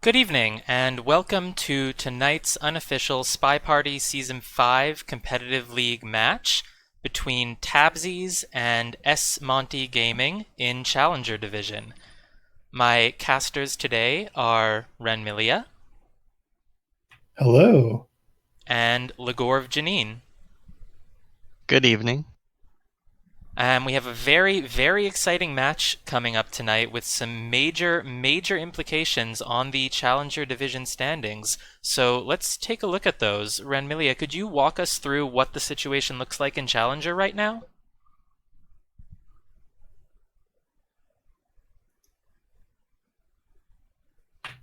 Good evening, and welcome to tonight's unofficial Spy Party Season 5 competitive league match between Tabsies and smonteGaming in Challenger Division. My casters today are Renmilia Hello. and Legorv Janine. Good evening. And we have a very, very exciting match coming up tonight with some major, major implications on the Challenger Division standings. So let's take a look at those. Renmilia, could you walk us through what the situation looks like in Challenger right now?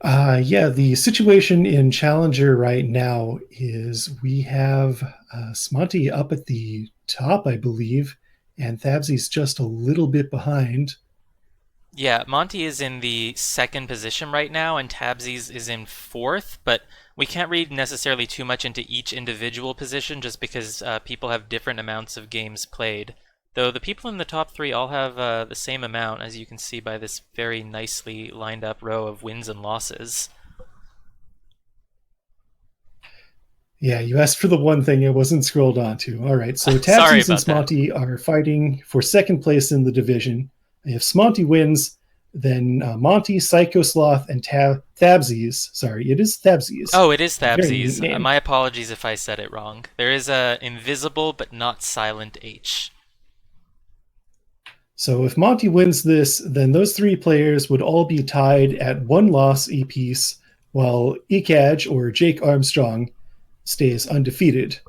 Yeah, the situation in Challenger right now is we have Smonty up at the top, I believe, and Thabsy's just a little bit behind. Yeah, Monty is in the second position right now, and Tabsies is in fourth, but we can't read necessarily too much into each individual position just because people have different amounts of games played. Though the people in the top three all have the same amount, as you can see by this very nicely lined up row of wins and losses. Yeah, you asked for the one thing I wasn't scrolled onto. All right, so Sorry Tabsies and about that. Smonty are fighting for second place in the division. If Smonty wins, then Monty, Psycho Sloth, and Thabsies, sorry, it is Thabsies, Oh, it is very neat Tabsies. name. My apologies if I said it wrong. There is a invisible but not silent H. So if Monty wins this, then those three players would all be tied at one loss apiece, while Ekaj or Jake Armstrong stays undefeated.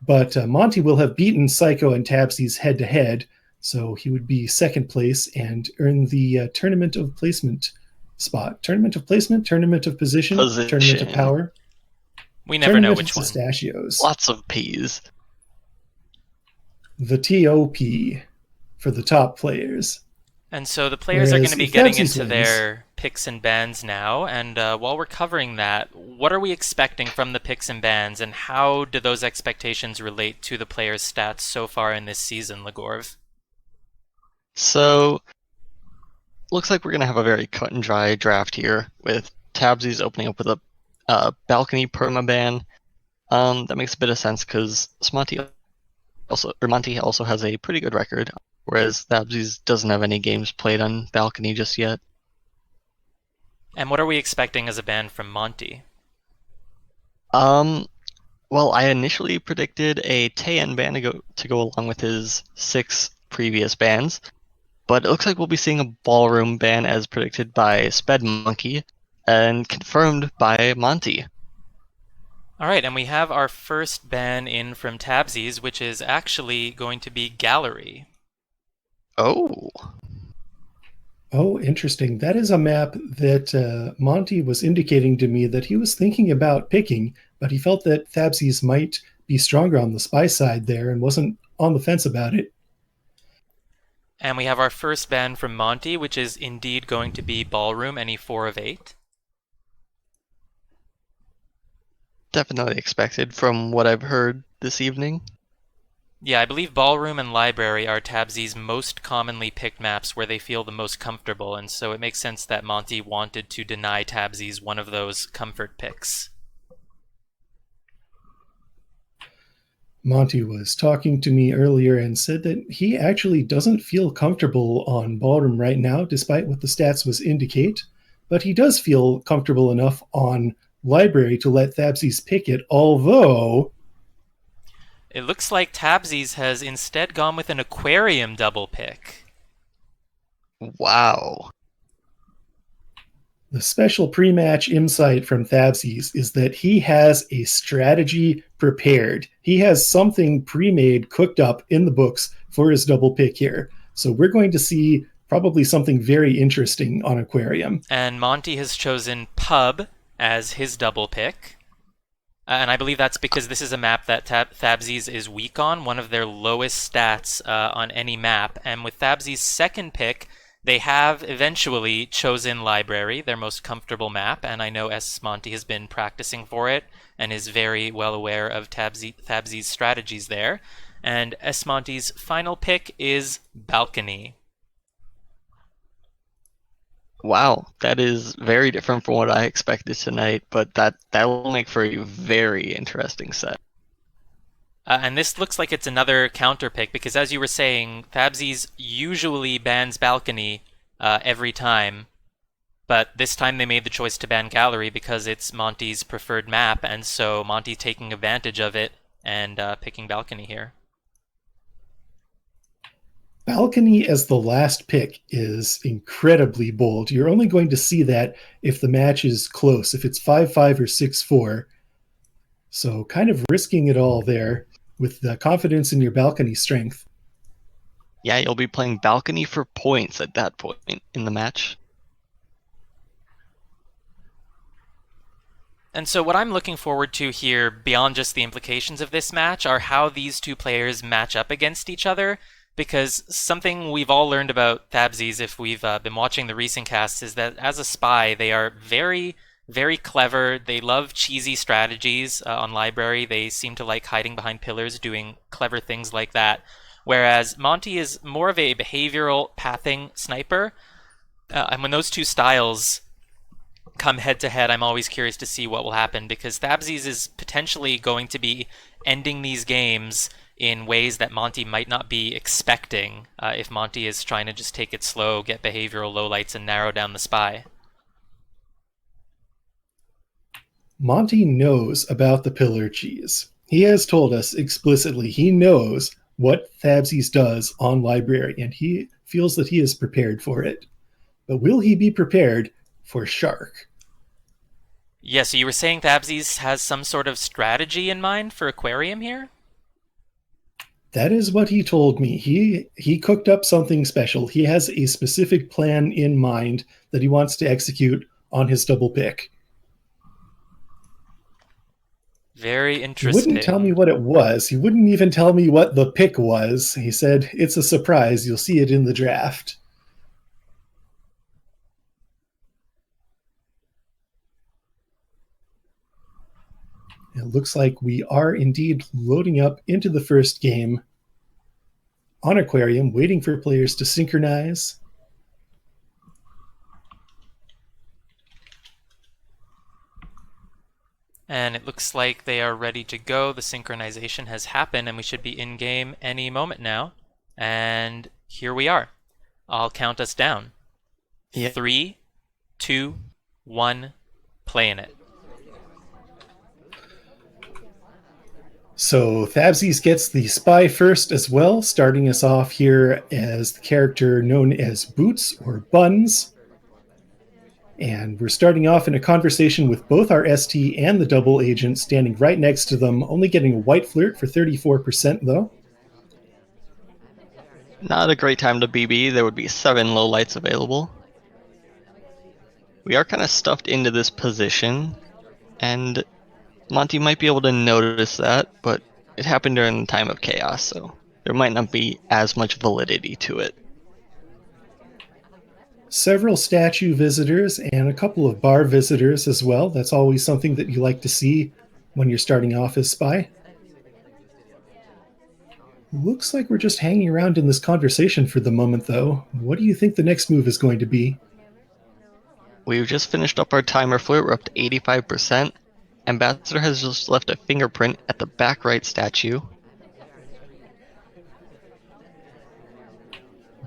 But Monty will have beaten Psycho and Tabsies head to head, so he would be second place and earn the tournament of placement spot. Tournament of placement, tournament of position, tournament of Position. power, We never know tournament of which one. pistachios. Lots of peas. The TOP for the top players. And so the players are going Whereas to be if getting Tabsies into wins, their picks and bans now. And while we're covering that, what are we expecting from the picks and bans, and how do those expectations relate to the players' stats so far in this season, Legorv? So, looks like we're going to have a very cut and dry draft here, with Tabsies opening up with a balcony permaban. That makes a bit of sense because Monty also has a pretty good record, whereas Tabsies doesn't have any games played on balcony just yet. And what are we expecting as a ban from Monty? Um, well, I initially predicted a Taeyen ban to go along with his 6 previous bans, but it looks like we'll be seeing a ballroom ban as predicted by Sped Monkey and confirmed by Monty. Alright, and we have our first ban in from Tabsies, which is actually going to be Gallery. Oh, oh, interesting. That is a map that Monty was indicating to me that he was thinking about picking, but he felt that Thabsies might be stronger on the spy side there and wasn't on the fence about it. And we have our first ban from Monty, which is indeed going to be Ballroom, any 4 of 8. definitely expected from what I've heard this evening. Yeah, I believe Ballroom and Library are Tabsy's most commonly picked maps where they feel the most comfortable, and so it makes sense that Monty wanted to deny Tabsies one of those comfort picks. Monty was talking to me earlier and said that he actually doesn't feel comfortable on Ballroom right now, despite what the stats was indicate, but he does feel comfortable enough on Library to let Thabsies pick it, although It looks like Tabsies has instead gone with an Aquarium double pick. Wow. the special pre-match insight from Thabsies is that he has a strategy prepared. He has something pre-made, cooked up in the books for his double pick here. So we're going to see probably something very interesting on Aquarium. And Monty has chosen Pub as his double pick. And I believe that's because this is a map that Thabsies is weak on, one of their lowest stats on any map. And with Thabsies' second pick, they have eventually chosen Library, their most comfortable map, and I know S. Monty has been practicing for it and is very well aware of Thabsies' strategies there. And S. Monty's final pick is Balcony. Wow, that is very different from what I expected tonight, but that will make for a very interesting set. And this looks like it's another counter pick because, as you were saying, Tabsies usually bans balcony every time, but this time they made the choice to ban gallery because it's Monty's preferred map, and so Monty's taking advantage of it and picking balcony here. Balcony as the last pick is incredibly bold. You're only going to see that if the match is close, if it's 5-5 or 6-4. So kind of risking it all there with the confidence in your balcony strength. Yeah, you'll be playing balcony for points at that point in the match. And so what I'm looking forward to here, beyond just the implications of this match, are how these two players match up against each other. Because something we've all learned about Tabsies, if we've been watching the recent casts, is that as a spy, they are very, very clever. They love cheesy strategies on library. They seem to like hiding behind pillars, doing clever things like that. Whereas Monty is more of a behavioral pathing sniper. And when those two styles come head to head, I'm always curious to see what will happen because Tabsies is potentially going to be ending these games in ways that Monty might not be expecting if Monty is trying to just take it slow, get behavioral lowlights, and narrow down the spy. Monty knows about the pillar cheese. He has told us explicitly he knows what Tabsies does on library, and he feels that he is prepared for it. But will he be prepared for Shark? Yeah, so you were saying Tabsies has some sort of strategy in mind for Aquarium here? That is what he told me. He cooked up something special. He has a specific plan in mind that he wants to execute on his double pick. Very He wouldn't tell me interesting. what it was. He wouldn't even tell me what the pick was. He said, "It's a surprise. You'll see it in the draft." It looks like we are indeed loading up into the first game on Aquarium, waiting for players to synchronize. And it looks like they are ready to go. The synchronization has happened, and we should be in game any moment now. And here we are. I'll count us down. Yeah. 3, 2, 1, playing it. So Tabsies gets the spy first as well, starting us off here as the character known as Boots or Buns. And we're starting off in a conversation with both our ST and the double agent standing right next to them, only getting a white flirt for 34% though. Not a great time to BB. There would be 7 lowlights available. We are kind of stuffed into this position, and Monty might be able to notice that, but it happened during the time of chaos, so there might not be as much validity to it. Several statue visitors and a couple of bar visitors as well. That's always something that you like to see when you're starting off as spy. Looks like we're just hanging around in this conversation for the moment, though. What do you think the next move is going to be? We've just finished up our timer flirt. We're up to 85%. Ambassador has just left a fingerprint at the back right statue.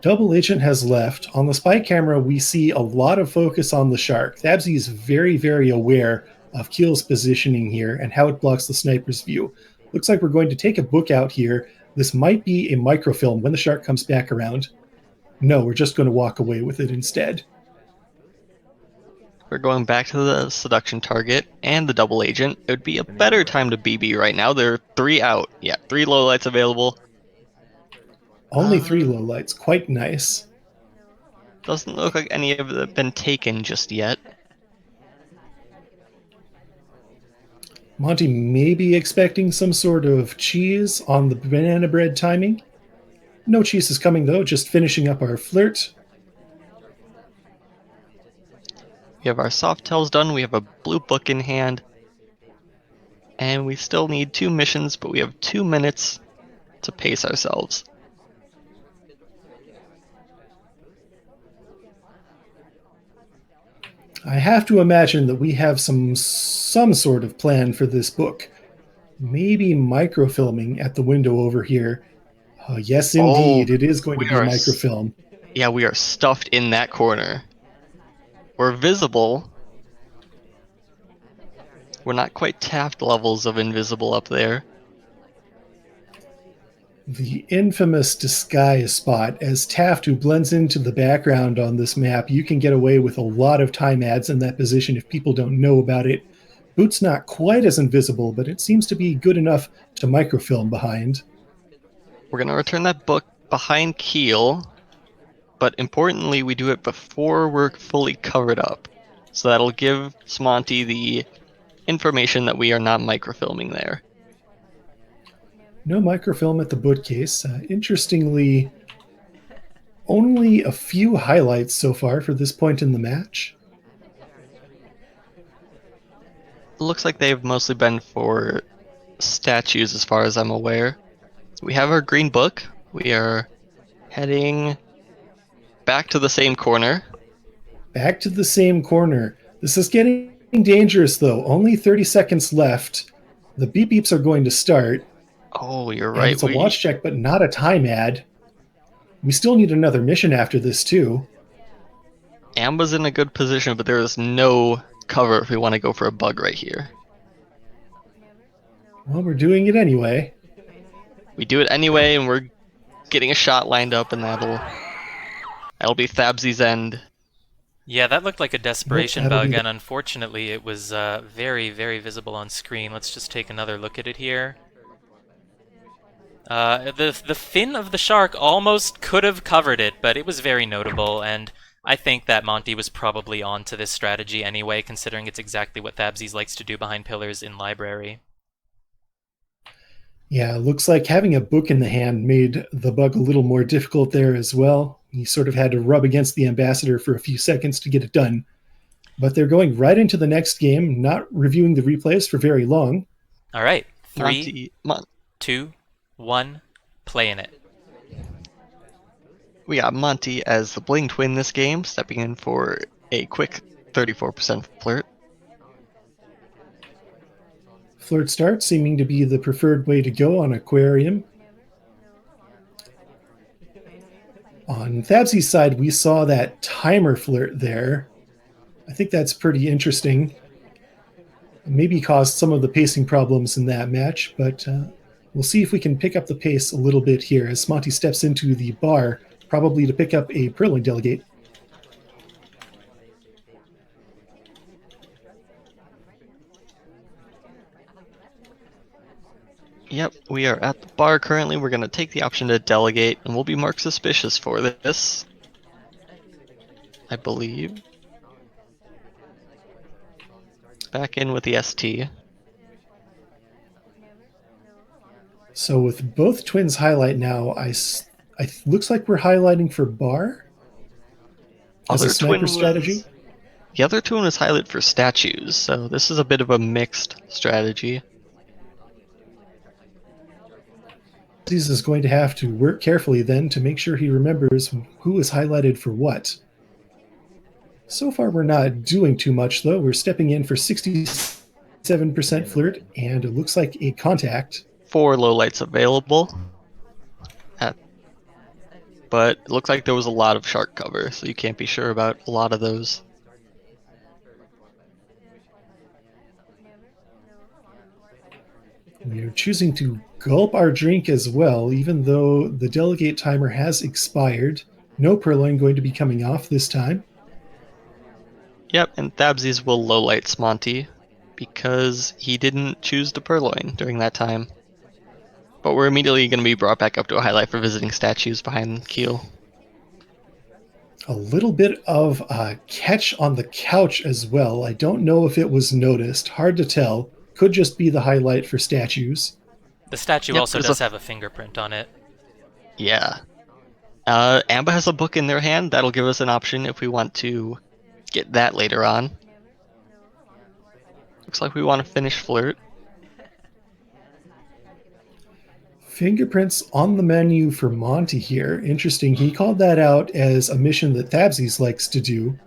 Double Agent has left. On the spy camera, we see a lot of focus on the shark. Tabsy is very, very aware of Keel's positioning here and how it blocks the sniper's view. Looks like we're going to take a book out here. This might be a microfilm when the shark comes back around. No, we're just going to walk away with it instead. We're going back to the seduction target and the double agent. It would be a better time to BB right now. There are 3 out. Yeah, 3 lowlights available. Only 3 lowlights. Quite nice. Doesn't look like any of them have been taken just yet. Monty may be expecting some sort of cheese on the banana bread timing. No cheese is coming, though. Just finishing up our flirt. We have our soft tells done. We have a blue book in hand. And we still need 2 missions, but we have 2 minutes to pace ourselves. I have to imagine that we have some sort of plan for this book. Maybe microfilming at the window over here. Yes, Oh, indeed, it is going to we be are. microfilm. Yeah, we are stuffed in that corner. We're visible. We're not quite Taft levels of invisible up there. The infamous disguise spot. As Taft, who blends into the background on this map, you can get away with a lot of time adds in that position if people don't know about it. Boot's not quite as invisible, but it seems to be good enough to microfilm behind. We're going to return that book behind Keel, but importantly, we do it before we're fully covered up. So that'll give Smonty the information that we are not microfilming there. No microfilm at the bookcase. Interestingly, only a few highlights so far for this point in the match. It looks like they've mostly been for statues as far as I'm aware. We have our green book. We are heading back to the same corner. Back to the same corner. This is getting dangerous, though. Only 30 seconds left. The beep beeps are going to start. Oh, you're And right. it's a launch check, but not a time ad. We still need another mission after this, too. Amba's in a good position, but there is no cover if we want to go for a bug right here. Well, we're doing it anyway. We do it anyway, and we're getting a shot lined up, and that'll be Thabsy's end. Yeah, that looked like a desperation That'll bug, be and unfortunately it was very, very visible on screen. Let's just take another look at it here. The fin of the shark almost could have covered it, but it was very notable, and I think that Monty was probably onto this strategy anyway, considering it's exactly what Thabsies likes to do behind pillars in library. Yeah, looks like having a book in the hand made the bug a little more difficult there as well. He sort of had to rub against the ambassador for a few seconds to get it done. But they're going right into the next game, not reviewing the replays for very long. All right, 3, 2, 1, playing it. We got Monty as the Bling Twin this game, stepping in for a quick 34% flirt. Flirt start seeming to be the preferred way to go on Aquarium. On Thabsy's side, we saw that timer flirt there. I think that's pretty interesting. Maybe caused some of the pacing problems in that match, but we'll see if we can pick up the pace a little bit here as Monty steps into the bar, probably to pick up a Purling delegate. Yep, we are at the bar currently. We're going to take the option to delegate, and we'll be marked suspicious for this, I believe. Back in with the ST. So with both twins highlight now, I looks like we're highlighting for bar as a sniper strategy. The other twin was highlighted for statues, so this is a bit of a mixed strategy. This is going to have to work carefully then to make sure he remembers who is highlighted for what. So far we're not doing too much though. We're stepping in for 67% flirt, and it looks like a contact. 4 lowlights available. But it looks like there was a lot of shark cover, so you can't be sure about a lot of those. We're choosing to gulp our drink as well, even though the delegate timer has expired. No purloin going to be coming off this time. Yep, and Thabsies will lowlight Smonty because he didn't choose the purloin during that time. But we're immediately going to be brought back up to a highlight for visiting statues behind Keel. A little bit of a catch on the couch as well. I don't know if it was noticed. Hard to tell. Could just be the highlight for statues. The statue also does have a fingerprint on it. Yeah. Amba has a book in their hand. That'll give us an option if we want to get that later on. Looks like we want to finish flirt. Fingerprints on the menu for Monty here. Interesting. He called that out as a mission that Thabsies likes to do.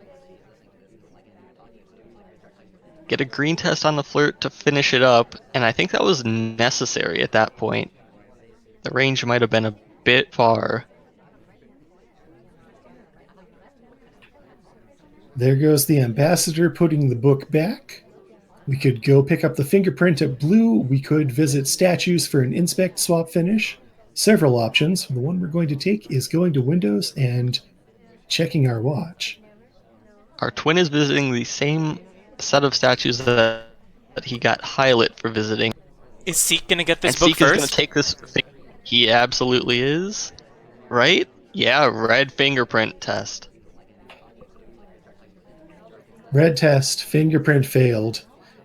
get a green test on the flirt to finish it up, and I think that was necessary at that point. The range might have been a bit far. There goes the ambassador putting the book back. We could go pick up the fingerprint at blue. We could visit statues for an inspect swap finish. Several options. The one we're going to take is going to Windows and checking our watch. Our twin is visiting the same set of statues that he got highlight for visiting. Is Seek gonna get this And book Seek is going to first? take this thing. He absolutely is. Right? Yeah, red fingerprint test. Red test, fingerprint failed.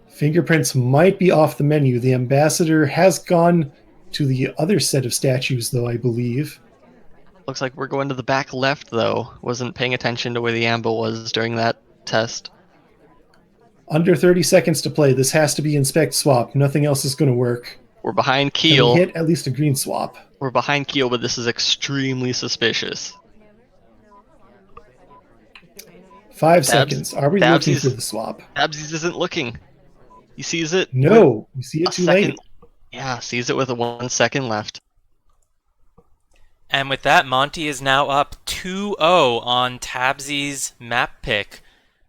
Fingerprints might be off the menu. The ambassador has gone to the other set of statues, though, I believe. Looks like we're going to the back left, though. Wasn't paying attention to where the amber was during that test. Under 30 seconds to play. This has to be inspect swap. Nothing else is going to work. We're behind Can we Keel. hit at least a green swap? We're behind Keel, but this is extremely suspicious. 5 seconds. Are we looking for the swap? Tabsies isn't looking. He sees it. No, we see it too late. Yeah, sees it with 1 second left. And with that, Monty is now up 2-0 on Tabsies' map pick.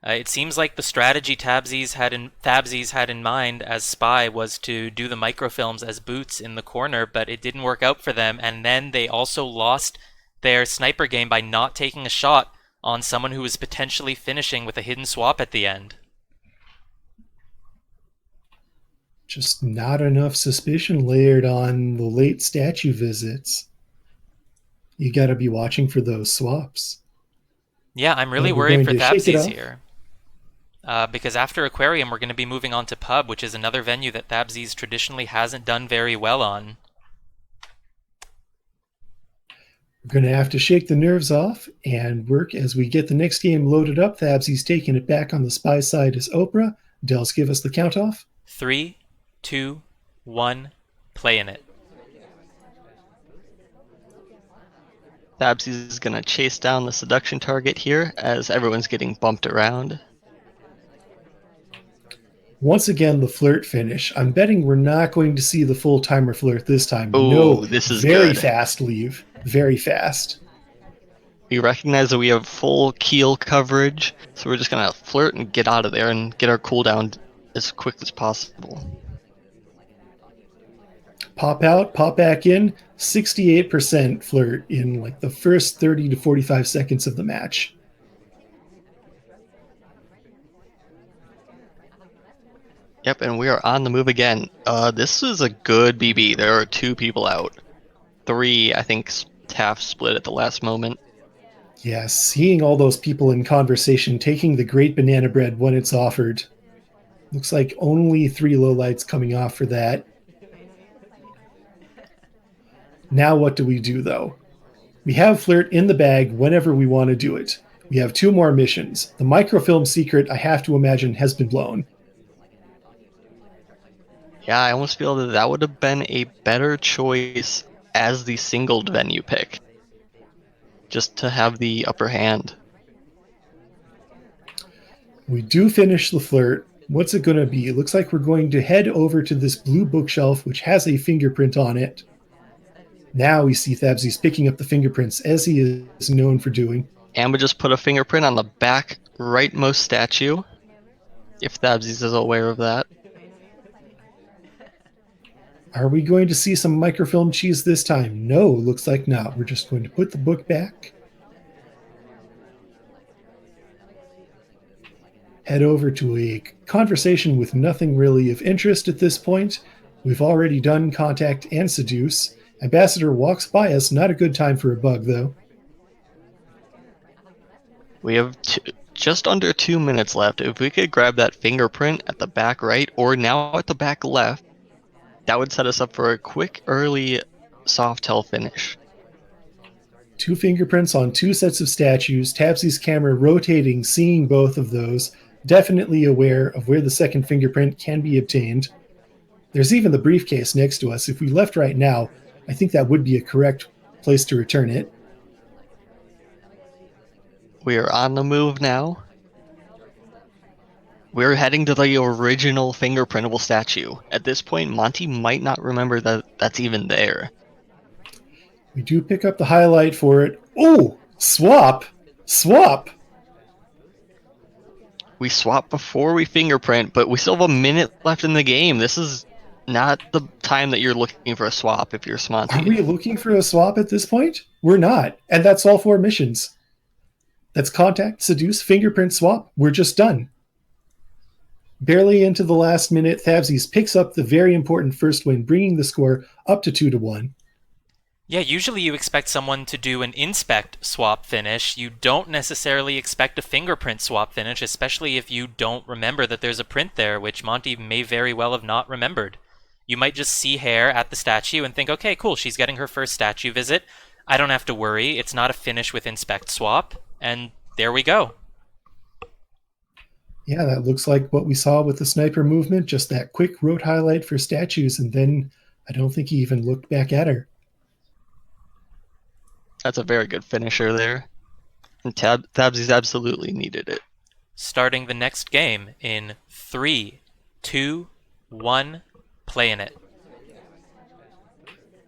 It seems like the strategy Tabsies had in mind as spy was to do the microfilms as boots in the corner, but it didn't work out for them, and then they also lost their sniper game by not taking a shot on someone who was potentially finishing with a hidden swap at the end. Just not enough suspicion layered on the late statue visits. You gotta be watching for those swaps. Yeah, I'm really worried for Tabsies here. Because after Aquarium, we're going to be moving on to Pub, which is another venue that Tabsies traditionally hasn't done very well on. We're going to have to shake the nerves off and work as we get the next game loaded up. Tabsies taking it back on the spy side is Oprah. Dels, give us the count off. 3, 2, 1, play in it. Tabsies is going to chase down the seduction target here as everyone's getting bumped around. Once again, the flirt finish. I'm betting we're not going to see the full timer flirt this time. Ooh, no, this is very good. Fast leave. Very fast. We recognize that we have full keel coverage, so we're just going to flirt and get out of there and get our cooldown as quick as possible. Pop out, pop back in. 68% flirt in like the first 30 to 45 seconds of the match. Yep, and we are on the move again. This is a good BB. There are 2 people out. 3, I think, Taft split at the last moment. Yeah, seeing all those people in conversation, taking the great banana bread when it's offered. Looks like only 3 lowlights coming off for that. Now what do we do, though? We have flirt in the bag whenever we want to do it. We have 2 more missions. The microfilm secret, I have to imagine, has been blown. Yeah, I almost feel that that would have been a better choice as the singled venue pick. Just to have the upper hand. We do finish the flirt. What's it going to be? It looks like we're going to head over to this blue bookshelf, which has a fingerprint on it. Now we see Tabsies picking up the fingerprints, as he is known for doing. And we just put a fingerprint on the back rightmost statue, if Tabsies is aware of that. Are we going to see some microfilm cheese this time? No, looks like not. We're just going to put the book back. Head over to a conversation with nothing really of interest at this point. We've already done contact and seduce. Ambassador walks by us. Not a good time for a bug, though. We have just under 2 minutes left. If we could grab that fingerprint at the back right, or now at the back left, that would set us up for a quick, early Softel finish. 2 fingerprints on 2 sets of statues. Tabsies' camera rotating, seeing both of those. Definitely aware of where the second fingerprint can be obtained. There's even the briefcase next to us. If we left right now, I think that would be a correct place to return it. We are on the move now. We're heading to the original fingerprintable statue. At this point, Monty might not remember that that's even there. We do pick up the highlight for it. Oh, swap! Swap! We swap before we fingerprint, but we still have a minute left in the game. This is not the time that you're looking for a swap if you're Are Smonty. we looking for a swap at this point? We're not. And that's all 4 missions. That's contact, seduce, fingerprint, swap. We're just done. Barely into the last minute, Tabsies picks up the very important first win, bringing the score up to 2-1. Yeah, usually you expect someone to do an inspect swap finish. You don't necessarily expect a fingerprint swap finish, especially if you don't remember that there's a print there, which Monty may very well have not remembered. You might just see hair at the statue and think, okay, cool, she's getting her first statue visit. I don't have to worry. It's not a finish with inspect swap. And there we go. Yeah, that looks like what we saw with the sniper movement, just that quick road highlight for statues, and then I don't think he even looked back at her. That's a very good finisher there. And Tabsies absolutely needed it. Starting the next game in 3, 2, 1, playing it.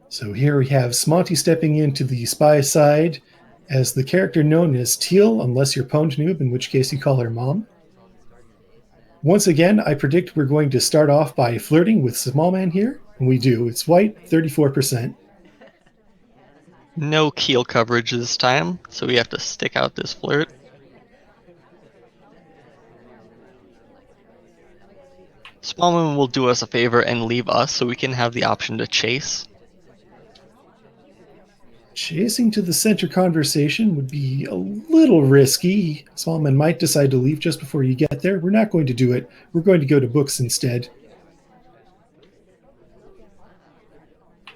So here we have Smonty stepping into the spy side as the character known as Teal, unless you're Pwned Noob, in which case you call her Mom. Once again, I predict we're going to start off by flirting with Small Man here, and we do. It's white, 34%. No keel coverage this time, so we have to stick out this flirt. Smallman will do us a favor and leave us so we can have the option to chase. Chasing to the center conversation would be a little risky. Smallman might decide to leave just before you get there. We're not going to do it. We're going to go to books instead.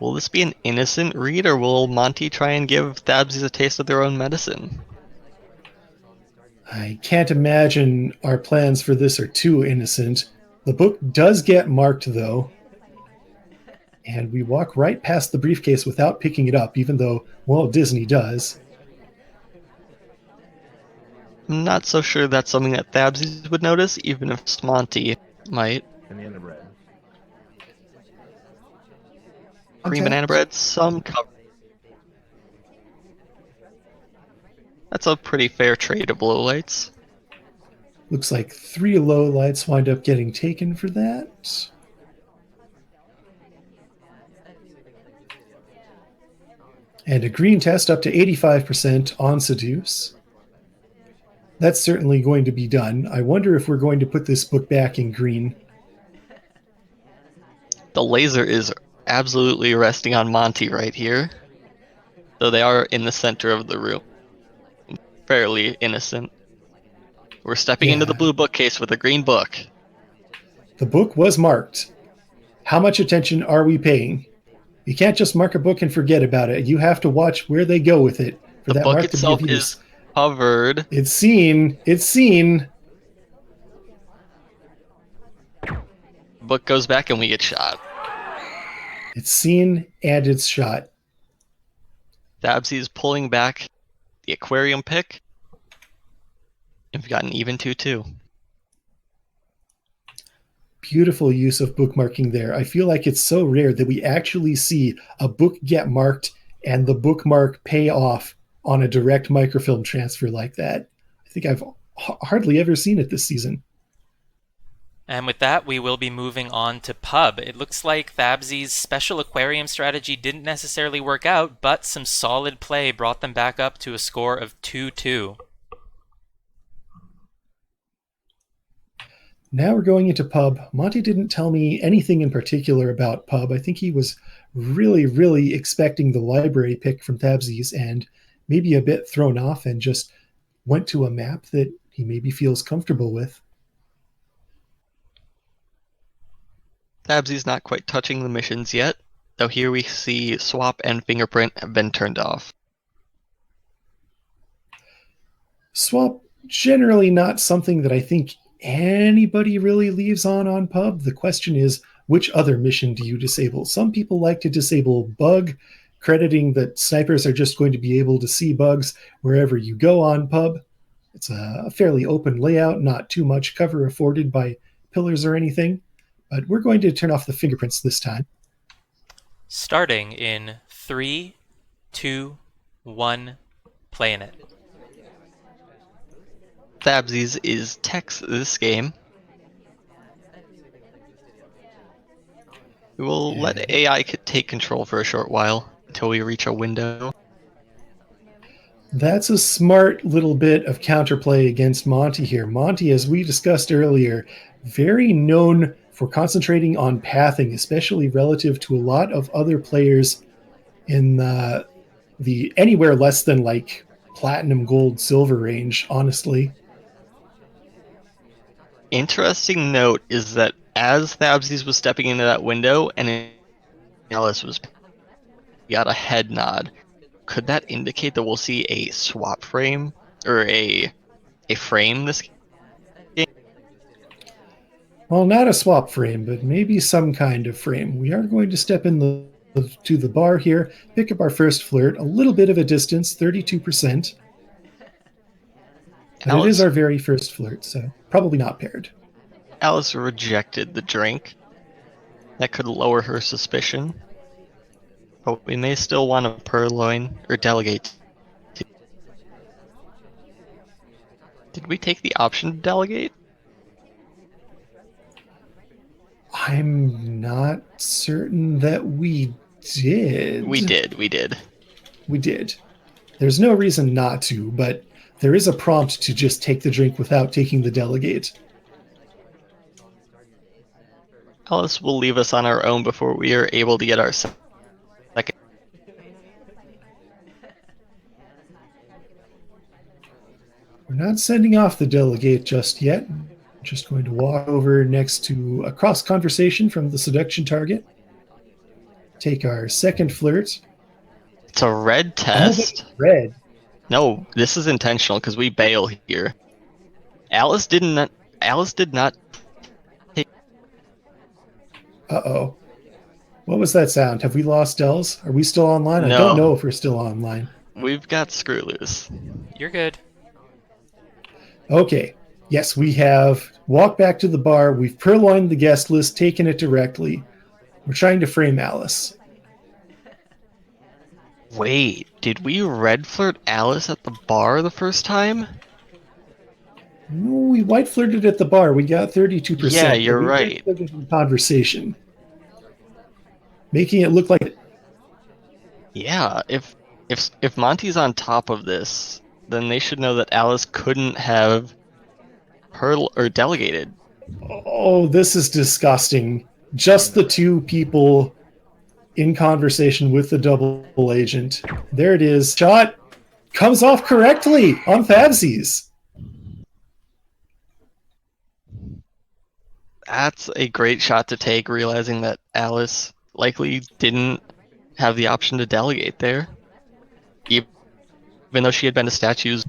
Will this be an innocent read, or will Monty try and give Tabsies a taste of their own medicine? I can't imagine our plans for this are too innocent. The book does get marked, though. And we walk right past the briefcase without picking it up, even though, well, Disney does. I'm not so sure that's something that Tabsies would notice, even if Smonty might. Banana bread. Green banana bread, some cover. That's a pretty fair trade of low lights. Looks like 3 low lights wind up getting taken for that. And a green test up to 85% on Seduce. That's certainly going to be done. I wonder if we're going to put this book back in green. The laser is absolutely resting on Monty right here. Though they are in the center of the room. Fairly innocent. We're stepping into the blue bookcase with a green book. The book was marked. How much attention are we paying? You can't just mark a book and forget about it. You have to watch where they go with it. For The that book mark itself to be of use. is covered. It's seen. It's seen. Book goes back and we get shot. It's seen and it's shot. Tabsies pulling back the aquarium pick. And we've got an even 2-2. Beautiful use of bookmarking there. I feel like it's so rare that we actually see a book get marked and the bookmark pay off on a direct microfilm transfer like that. I think I've hardly ever seen it this season. And with that, we will be moving on to pub. It looks like Tabsies' special aquarium strategy didn't necessarily work out, but some solid play brought them back up to a score of 2-2. Now we're going into pub. Monty didn't tell me anything in particular about pub. I think he was really expecting the library pick from Tabsies and maybe a bit thrown off and just went to a map that he maybe feels comfortable with. Tabsies not quite touching the missions yet, though here we see swap and fingerprint have been turned off. Swap, generally not something that I think anybody really leaves on pub. The question is, which other mission do you disable? Some people like to disable bug, crediting that snipers are just going to be able to see bugs wherever you go on pub. It's a fairly open layout, not too much cover afforded by pillars or anything, but we're going to turn off the fingerprints this time. Starting in 3, 2, 1, playing it. Tabsies is text this game. We will let AI take control for a short while until we reach a window. That's a smart little bit of counterplay against Monty here. Monty, as we discussed earlier, very known for concentrating on pathing, especially relative to a lot of other players in the anywhere less than like platinum, gold, silver range, honestly. Interesting note is that as Tabsies was stepping into that window and Alice got a head nod, could that indicate that we'll see a swap frame or a frame this game? Well, not a swap frame, but maybe some kind of frame. We are going to step in to the bar here, pick up our first flirt, a little bit of a distance, 32%. But it is our very first flirt, so probably not paired. Alice rejected the drink. That could lower her suspicion. But we may still want to purloin or delegate. Did we take the option to delegate? I'm not certain that we did. We did. We did. There's no reason not to, but there is a prompt to just take the drink without taking the delegate. Alice will leave us on our own before we are able to get our second. We're not sending off the delegate just yet. Just going to walk over next to a cross conversation from the seduction target. Take our second flirt. It's a red test. Oh, red. No, this is intentional because we bail here. Alice did not. Uh-oh. What was that sound? Have we lost Dells? Are we still online? No. I don't know if we're still online. We've got screw loose. You're good. Okay. Yes, we have walked back to the bar. We've purloined the guest list, taken it directly. We're trying to frame Alice. Wait, did we red flirt Alice at the bar the first time? No, we white flirted at the bar. We got 32%. Yeah, you're right. We flirted in conversation, making it look like. Yeah, if Monty's on top of this, then they should know that Alice couldn't have delegated. Oh, this is disgusting. Just the two people in conversation with the double agent. There it is. Shot comes off correctly on Tabsies. That's a great shot to take, realizing that Alice likely didn't have the option to delegate there. Even though she had been to statues.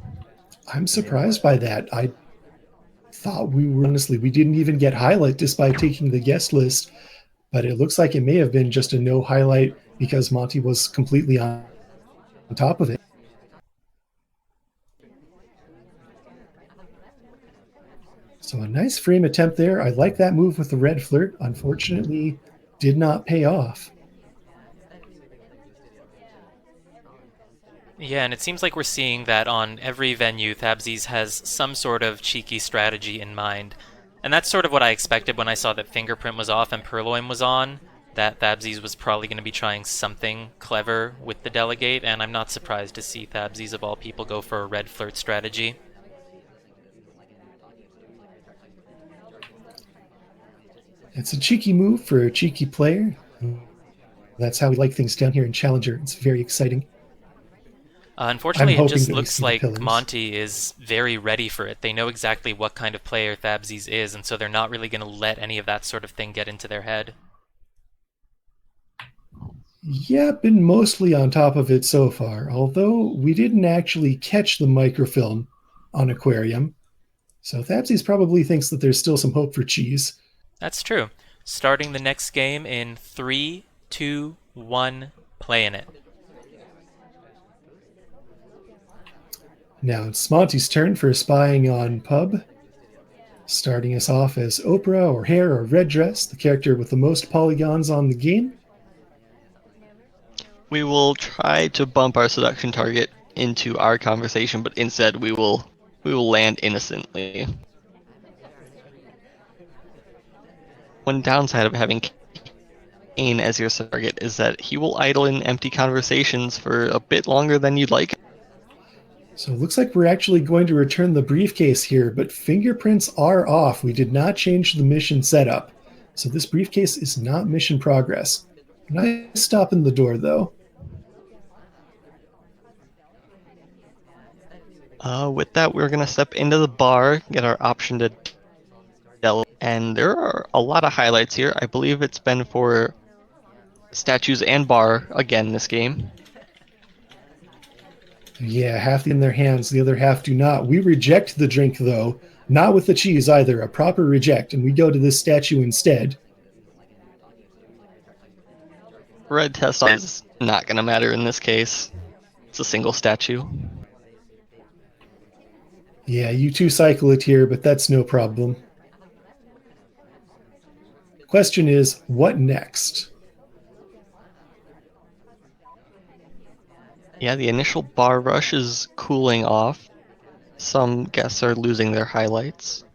I'm surprised by that. I thought we didn't even get highlight despite taking the guest list, but it looks like it may have been just a no highlight because Monty was completely on top of it. So a nice frame attempt there. I like that move with the red flirt. Unfortunately, did not pay off. Yeah, and it seems like we're seeing that on every venue, Tabsies has some sort of cheeky strategy in mind. And that's sort of what I expected when I saw that Fingerprint was off and Purloin was on, that Tabsies was probably going to be trying something clever with the delegate, and I'm not surprised to see Tabsies of all people go for a red flirt strategy. It's a cheeky move for a cheeky player. That's how we like things down here in Challenger. It's very exciting. Unfortunately, it just looks like Monty is very ready for it. They know exactly what kind of player Tabsies is, and so they're not really going to let any of that sort of thing get into their head. Yeah, been mostly on top of it so far, although we didn't actually catch the microfilm on Aquarium. So Tabsies probably thinks that there's still some hope for cheese. That's true. Starting the next game in 3, 2, 1, playing it. Now it's Monty's turn for spying on Pub. Starting us off as Oprah or Hair or Red Dress, the character with the most polygons on the game. We will try to bump our seduction target into our conversation, but instead we will land innocently. One downside of having Kane as your target is that he will idle in empty conversations for a bit longer than you'd like. So it looks like we're actually going to return the briefcase here, but fingerprints are off. We did not change the mission setup. So this briefcase is not mission progress. Nice stop in the door, though. With that, we're going to step into the bar, get our option to delve, and there are a lot of highlights here. I believe it's been for statues and bar again this game. Yeah, half in their hands, the other half do not. We reject the drink, though. Not with the cheese either, a proper reject, and we go to this statue instead. Red test is not going to matter in this case. It's a single statue. Yeah, you two cycle it here, but that's no problem. Question is, what next? Yeah, the initial bar rush is cooling off. Some guests are losing their highlights.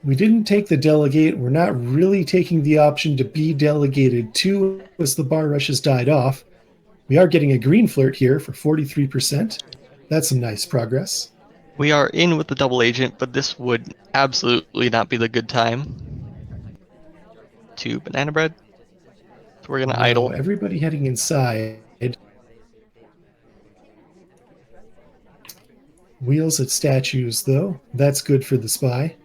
We didn't take the delegate. We're not really taking the option to be delegated to as the bar rush has died off. We are getting a green flirt here for 43%. That's some nice progress. We are in with the double agent, but this would absolutely not be the good time. 2 banana bread. So we're going to idle. Everybody heading inside. Wheels at statues, though. That's good for the spy.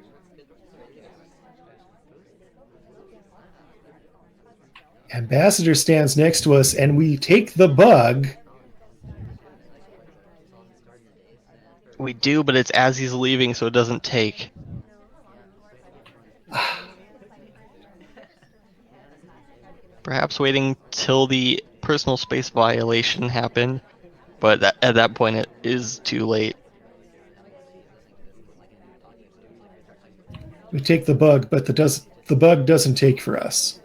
Ambassador stands next to us, and we take the bug. We do, but it's as he's leaving, so it doesn't take. Perhaps waiting till the personal space violation happened, but at that point it is too late. We take the bug, but the bug doesn't take for us.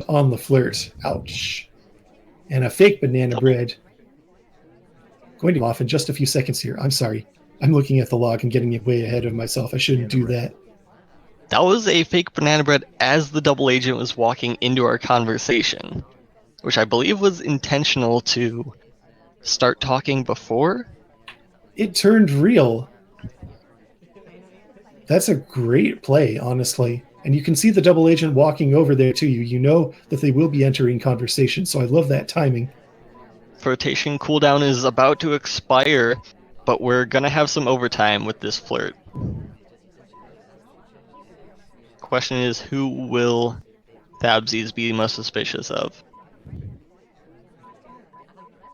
On the flirt. Ouch. And a fake banana bread. Going to go off in just a few seconds here. I'm sorry. I'm looking at the log and getting way ahead of myself. I shouldn't do that. That was a fake banana bread as the double agent was walking into our conversation, which I believe was intentional to start talking before. It turned real. That's a great play, honestly. And you can see the double agent walking over there to you. You know that they will be entering conversation, so I love that timing. Flirtation cooldown is about to expire, but we're gonna have some overtime with this flirt. Question is, who will Tabsies be most suspicious of?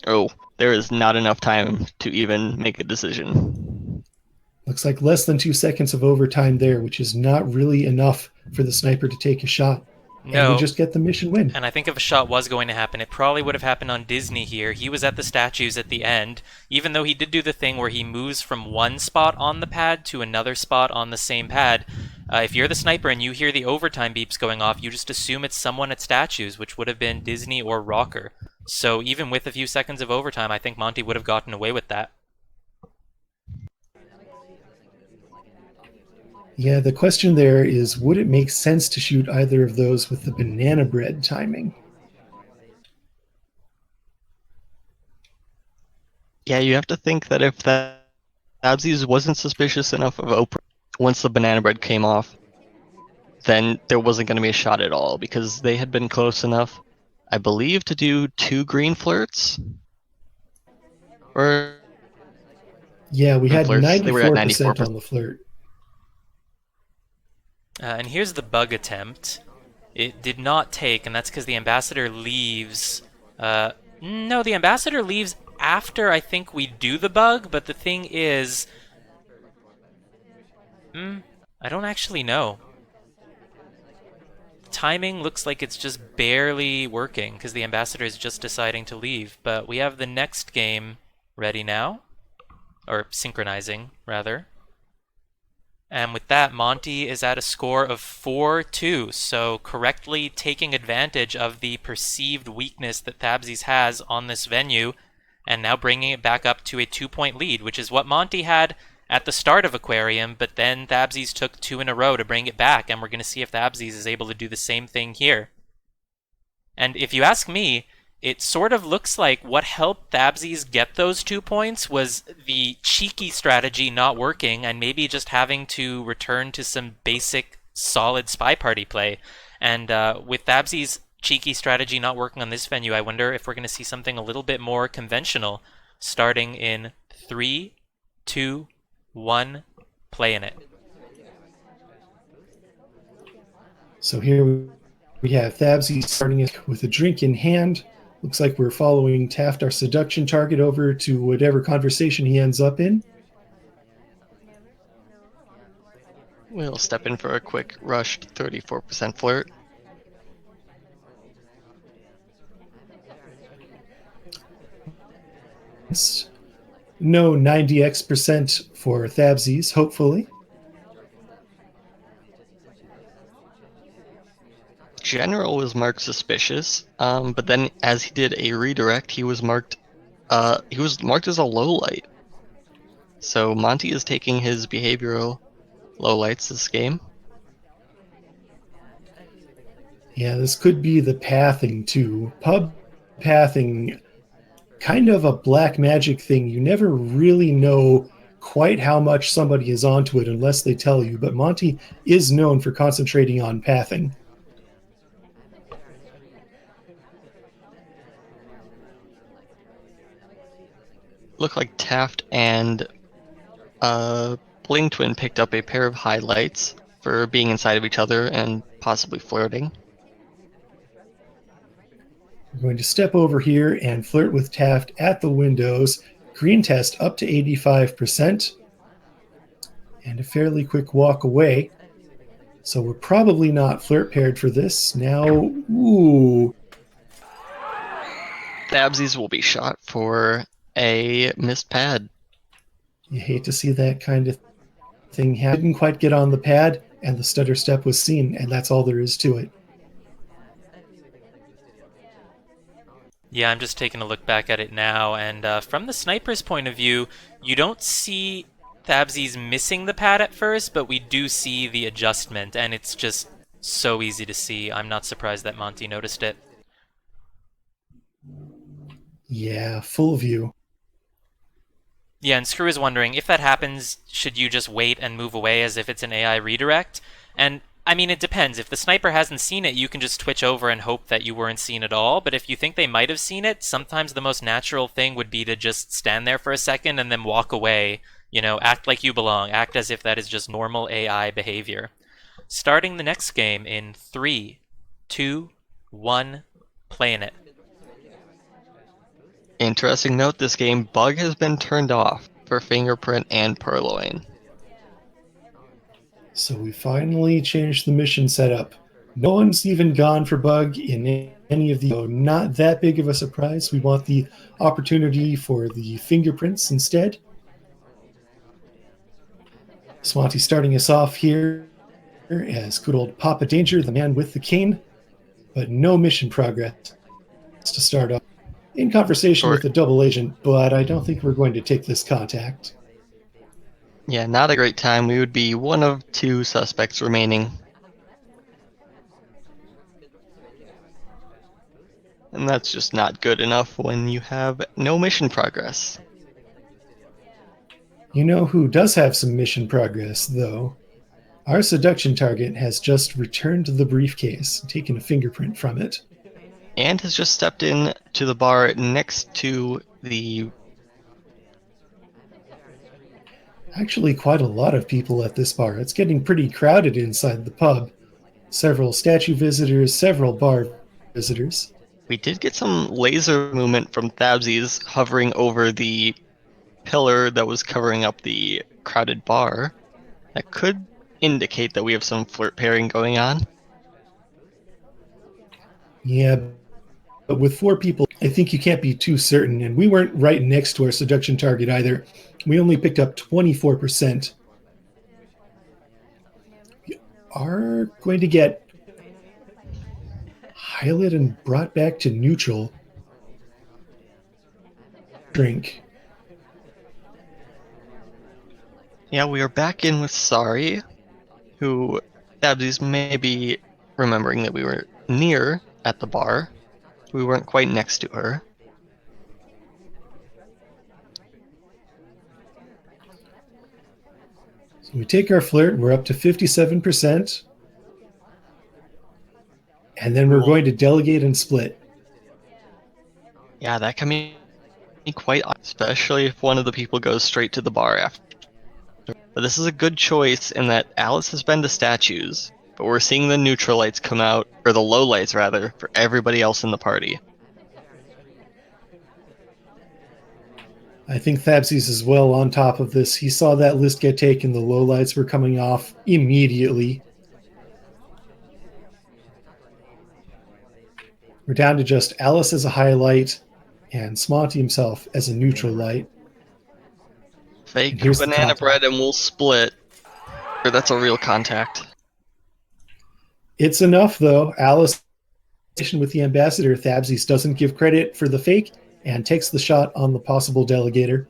Oh, there is not enough time to even make a decision. Looks like less than 2 seconds of overtime there, which is not really enough for the sniper to take a shot. No. And we just get the mission win. And I think if a shot was going to happen, it probably would have happened on Disney here. He was at the statues at the end, even though he did do the thing where he moves from one spot on the pad to another spot on the same pad. If you're the sniper and you hear the overtime beeps going off, you just assume it's someone at statues, which would have been Disney or Rocker. So even with a few seconds of overtime, I think Monty would have gotten away with that. Yeah, the question there is, would it make sense to shoot either of those with the banana bread timing? Yeah, you have to think that if that Tabsies wasn't suspicious enough of Oprah once the banana bread came off, then there wasn't going to be a shot at all, because they had been close enough, I believe, to do 2 green flirts. Or yeah, we had flirts. 94% They were at 94%. on the flirt. And here's the bug attempt. It did not take, and that's because the ambassador leaves. No, the ambassador leaves after I think we do the bug, but the thing is... I don't actually know. Timing looks like it's just barely working, because the ambassador is just deciding to leave. But we have the next game ready now. or synchronizing, rather. And with that, Monty is at a score of 4-2, so correctly taking advantage of the perceived weakness that Tabsies has on this venue, and now bringing it back up to a 2-point lead, which is what Monty had at the start of Aquarium, but then Tabsies took 2 in a row to bring it back, and we're going to see if Tabsies is able to do the same thing here. And if you ask me, it sort of looks like what helped Tabsies get those 2 points was the cheeky strategy not working and maybe just having to return to some basic solid spy party play. And with Tabsies' cheeky strategy not working on this venue, I wonder if we're going to see something a little bit more conventional starting in 3, 2, 1, play in it. So here we have Tabsies starting it with a drink in hand. Looks like we're following Taft, our seduction target, over to whatever conversation he ends up in. We'll step in for a quick rushed 34% flirt. No 90x% for Tabsies, hopefully. General was marked suspicious, but then as he did a redirect, he was marked as a low light. So Monty is taking his behavioral lowlights this game. Yeah, this could be the pathing too. Pub pathing, kind of a black magic thing. You never really know quite how much somebody is onto it unless they tell you, but Monty is known for concentrating on pathing. Looked like Taft and Bling Twin picked up a pair of highlights for being inside of each other and possibly flirting. We're going to step over here and flirt with Taft at the windows. Green test up to 85%. And a fairly quick walk away. So we're probably not flirt paired for this. Now, ooh. Tabsies will be shot for a missed pad. You hate to see that kind of thing happen. Didn't quite get on the pad, and the stutter step was seen, and that's all there is to it. Yeah, I'm just taking a look back at it now, and from the sniper's point of view, you don't see Tabsies missing the pad at first, but we do see the adjustment, and it's just so easy to see. I'm not surprised that Monty noticed it. Yeah, full view. Yeah, and Screw is wondering, if that happens, should you just wait and move away as if it's an AI redirect? And, I mean, it depends. If the sniper hasn't seen it, you can just twitch over and hope that you weren't seen at all. But if you think they might have seen it, sometimes the most natural thing would be to just stand there for a second and then walk away. You know, act like you belong. Act as if that is just normal AI behavior. Starting the next game in 3, 2, 1, playing it. Interesting note, this game bug has been turned off for fingerprint and purloin. So we finally changed the mission setup. No one's even gone for bug in any of the... Not that big of a surprise. We want the opportunity for the fingerprints instead. Swanty starting us off here as good old Papa Danger, the man with the cane, but no mission progress to start off. In conversation with a double agent, but I don't think we're going to take this contact. Yeah, not a great time. We would be one of 2 suspects remaining. And that's just not good enough when you have no mission progress. You know who does have some mission progress, though? Our seduction target has just returned the briefcase, taken a fingerprint from it. And has just stepped in to the bar next to the... Actually, quite a lot of people at this bar. It's getting pretty crowded inside the pub. Several statue visitors, several bar visitors. We did get some laser movement from Tabsies hovering over the pillar that was covering up the crowded bar. That could indicate that we have some flirt pairing going on. Yeah, but with 4 people, I think you can't be too certain. And we weren't right next to our seduction target either. We only picked up 24%. We are going to get highlighted and brought back to neutral. Drink. Yeah, we are back in with Sari, who Tabsies may be remembering that we were near at the bar. We weren't quite next to her. So we take our flirt, we're up to 57%. And then we're going to delegate and split. Yeah, that can be quite odd, especially if one of the people goes straight to the bar after. But this is a good choice in that Alice has been to statues, but we're seeing the neutral lights come out, or the low lights rather, for everybody else in the party. I think Tabsies is well on top of this. He saw that list get taken. The lowlights were coming off immediately. We're down to just Alice as a highlight and Smonty himself as a neutral light. Fake here's the banana contact. bread and we'll split. Or that's a real contact. It's enough, though. Alice with the ambassador, Tabsies doesn't give credit for the fake and takes the shot on the possible delegator.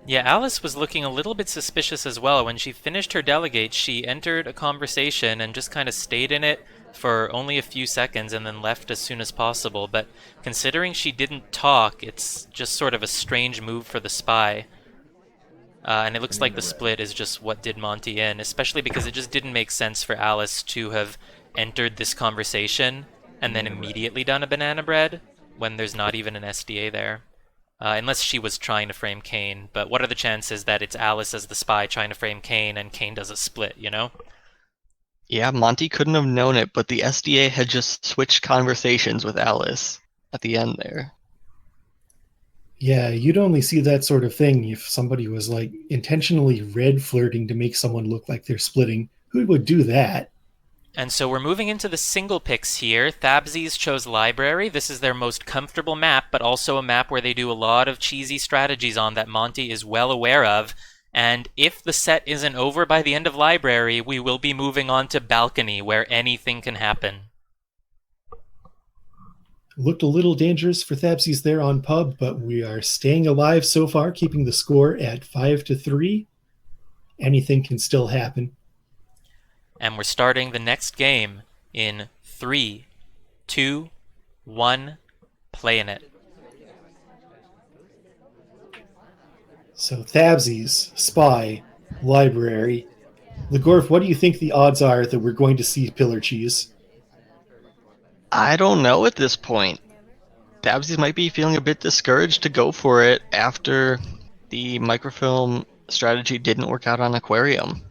Yeah, Alice was looking a little bit suspicious as well. When she finished her delegate, she entered a conversation and just kind of stayed in it for only a few seconds and then left as soon as possible. But considering she didn't talk, it's just sort of a strange move for the spy. And it looks like the split is just what did Monty in, especially because it just didn't make sense for Alice to have entered this conversation and then immediately done a banana bread when there's not even an SDA there. Unless she was trying to frame Kane, but what are the chances that it's Alice as the spy trying to frame Kane and Kane does a split, you know? Yeah, Monty couldn't have known it, but the SDA had just switched conversations with Alice at the end there. Yeah, you'd only see that sort of thing if somebody was like intentionally red flirting to make someone look like they're splitting. Who would do that? And so we're moving into the single picks here. Tabsies chose Library. This is their most comfortable map, but also a map where they do a lot of cheesy strategies on that Monty is well aware of. And if the set isn't over by the end of Library, we will be moving on to Balcony, where anything can happen. Looked a little dangerous for Tabsies there on Pub, but we are staying alive so far, keeping the score at 5-3. Anything can still happen. And we're starting the next game in 3, 2, 1, playing it. So Tabsies, Spy, Library. Legorf, what do you think the odds are that we're going to see Pillar Cheese? I don't know at this point. Tabsies might be feeling a bit discouraged to go for it after the microfilm strategy didn't work out on Aquarium.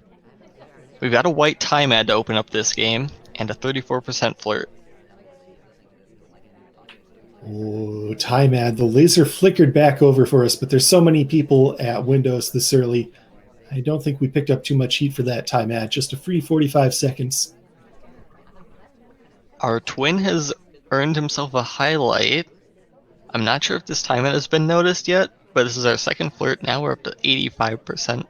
We've got a white time ad to open up this game, and a 34% flirt. Oh, time ad. The laser flickered back over for us, but there's so many people at Windows this early. I don't think we picked up too much heat for that time ad. Just a free 45 seconds. Our twin has earned himself a highlight. I'm not sure if this time ad has been noticed yet, but this is our second flirt. Now we're up to 85%.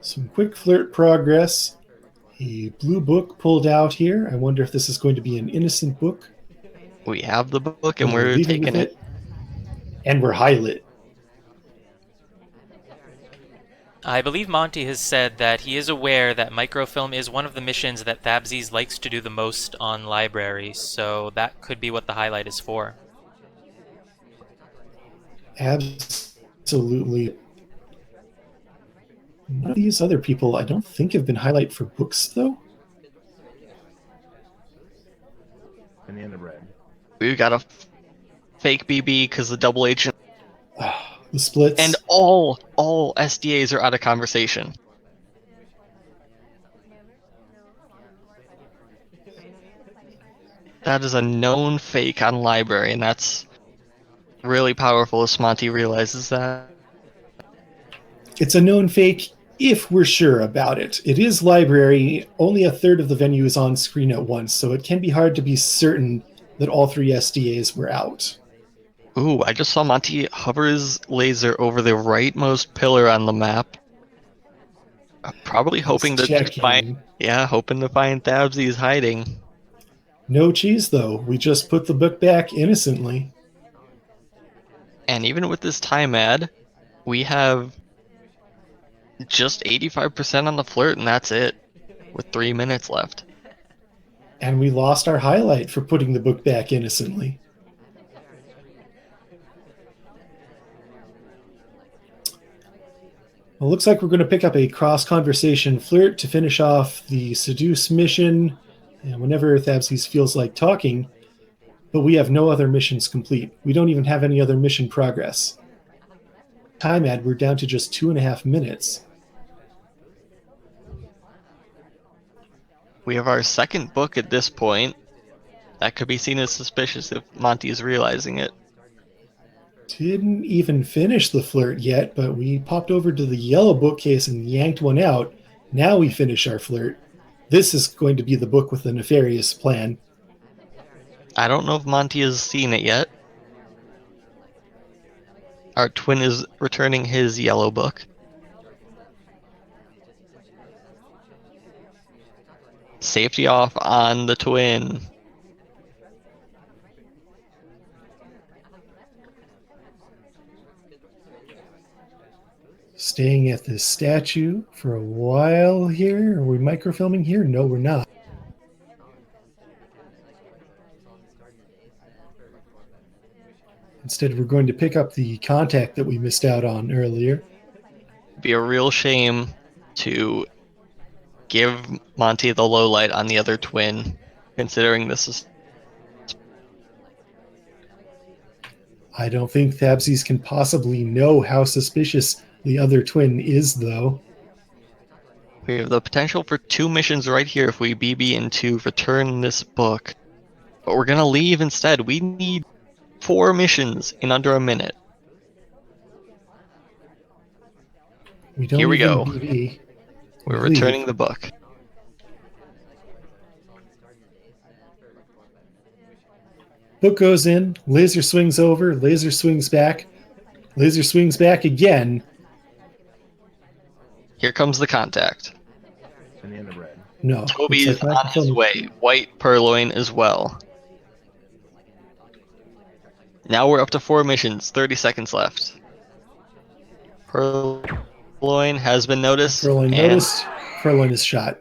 Some quick flirt progress. A blue book pulled out here. I wonder if this is going to be an innocent book. We have the book and We're we're leaving taking with it. And we're highlit. I believe Monty has said that he is aware that microfilm is one of the missions that Tabsies likes to do the most on Library, so that could be what the highlight is for. Absolutely. None of these other people, I don't think, have been highlight for books, though. Banana bread. We've got a fake BB because the double agent. The splits. And all SDAs are out of conversation. That is a known fake on Library, and that's really powerful as Monty realizes that. It's a known fake if we're sure about it. It is Library. Only a third of the venue is on screen at once, so it can be hard to be certain that all 3 SDAs were out. Ooh, I just saw Monty hover his laser over the rightmost pillar on the map. Probably hoping to checking. hoping to find Tabsies hiding. No cheese, though. We just put the book back innocently. And even with this time ad, we have just 85% on the flirt, and that's it, with 3 minutes left. And we lost our highlight for putting the book back innocently. Well, looks like we're going to pick up a cross-conversation flirt to finish off the seduce mission, and whenever Tabsies feels like talking, but we have no other missions complete. We don't even have any other mission progress. Time ad, we're down to just 2.5 minutes. We have our second book at this point. That could be seen as suspicious if Monty is realizing it. Didn't even finish the flirt yet, but we popped over to the yellow bookcase and yanked one out. Now we finish our flirt. This is going to be the book with the nefarious plan. I don't know if Monty has seen it yet. Our twin is returning his yellow book. Safety off on the twin. Staying at this statue for a while here. Are we microfilming here? No, we're not. Instead, we're going to pick up the contact that we missed out on earlier. It'd be a real shame to give Monty the low light on the other twin, considering this is... I don't think Tabsies can possibly know how suspicious the other twin is, though. We have the potential for 2 missions right here if we BB into return this book. But we're gonna leave instead. We need 4 missions in under a minute. We don't Here we even go. BB. We're Leave. returning the book. Book goes in, laser swings over, laser swings back, laser swings back again. Here comes the contact. In the end of red. No. Toby's looks like on his microfilm- way. White purloin as well. Now we're up to 4 missions. 30 seconds left. Purloin has been noticed. Furloin and noticed. Furloin is shot.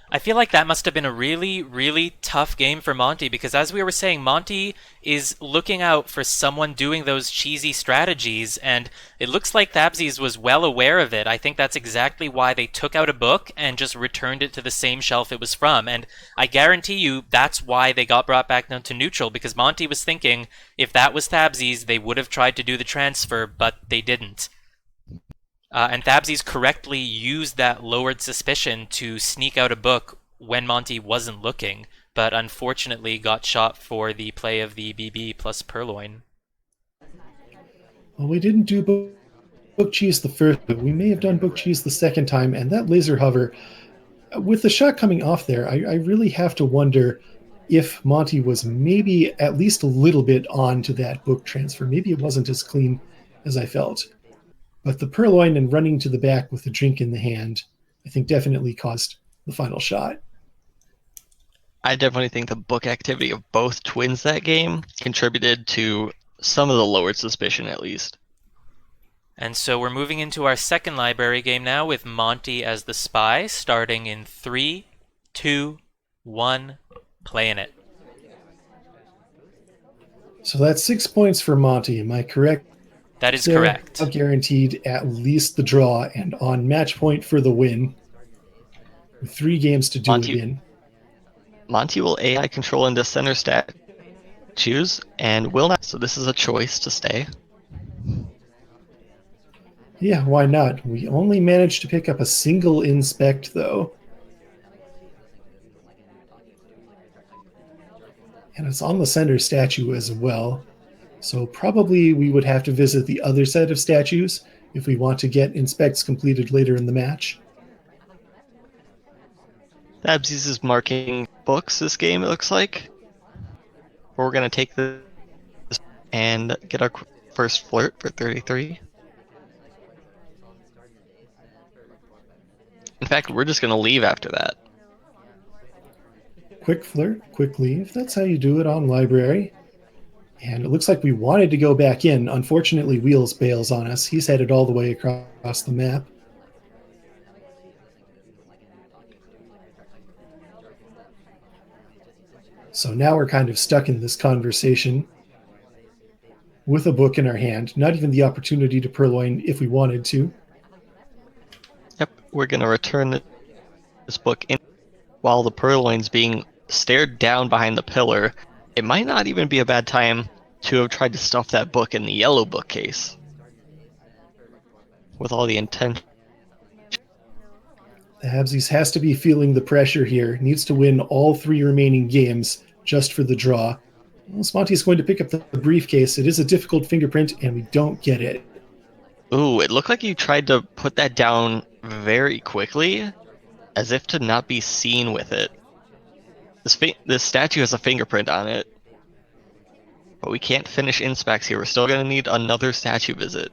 I feel like that must have been a really, really tough game for Monty, because as we were saying, Monty is looking out for someone doing those cheesy strategies, and it looks like Tabsies was well aware of it. I think that's exactly why they took out a book and just returned it to the same shelf it was from, and I guarantee you that's why they got brought back down to neutral, because Monty was thinking if that was Tabsies, they would have tried to do the transfer, but they didn't. And Tabsies correctly used that lowered suspicion to sneak out a book when Monty wasn't looking, but unfortunately got shot for the play of the BB plus Purloin. Well, we didn't do book cheese the first, but we may have done book cheese the second time, and that laser hover, with the shot coming off there, I really have to wonder if Monty was maybe at least a little bit on to that book transfer. Maybe it wasn't as clean as I felt. But the purloin and running to the back with the drink in the hand, I think definitely caused the final shot. I definitely think the book activity of both twins that game contributed to some of the lowered suspicion, at least. And so we're moving into our second library game now with Monty as the spy, starting in 3, 2, 1, playing it. So that's 6 points for Monty. Am I correct? That is correct. Guaranteed at least the draw and on match point for the win. With 3 games to do it in. Monty will AI control into center stat choose and will not. So this is a choice to stay. Yeah, why not? We only managed to pick up a single inspect, though. And it's on the center statue as well. So probably we would have to visit the other set of statues if we want to get inspects completed later in the match. Tabsies is marking books this game, it looks like. We're going to take this and get our first flirt for 33. In fact, we're just going to leave after that. Quick flirt, quick leave. That's how you do it on library. And it looks like we wanted to go back in. Unfortunately, Wheels bails on us. He's headed all the way across the map. So now we're kind of stuck in this conversation with a book in our hand. Not even the opportunity to purloin if we wanted to. Yep, we're going to return this book in while the purloin's being stared down behind the pillar. It might not even be a bad time to have tried to stuff that book in the yellow bookcase. With all the intention. The Habsies has to be feeling the pressure here. Needs to win all 3 remaining games just for the draw. Well, Smonte's going to pick up the briefcase. It is a difficult fingerprint, and we don't get it. Ooh, it looked like you tried to put that down very quickly, as if to not be seen with it. This statue has a fingerprint on it. But we can't finish inspects here. We're still going to need another statue visit.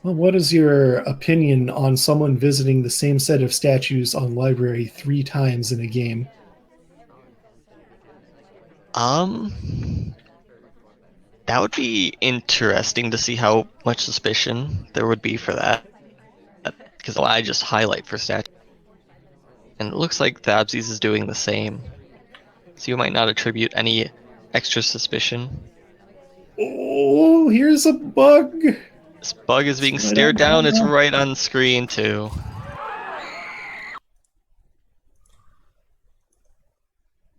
Well, what is your opinion on someone visiting the same set of statues on library 3 times in a game? That would be interesting to see how much suspicion there would be for that. Because I just highlight for statue. And it looks like Tabsies is doing the same. So you might not attribute any extra suspicion. Oh, here's a bug. This bug is being stared down. It's right on screen too.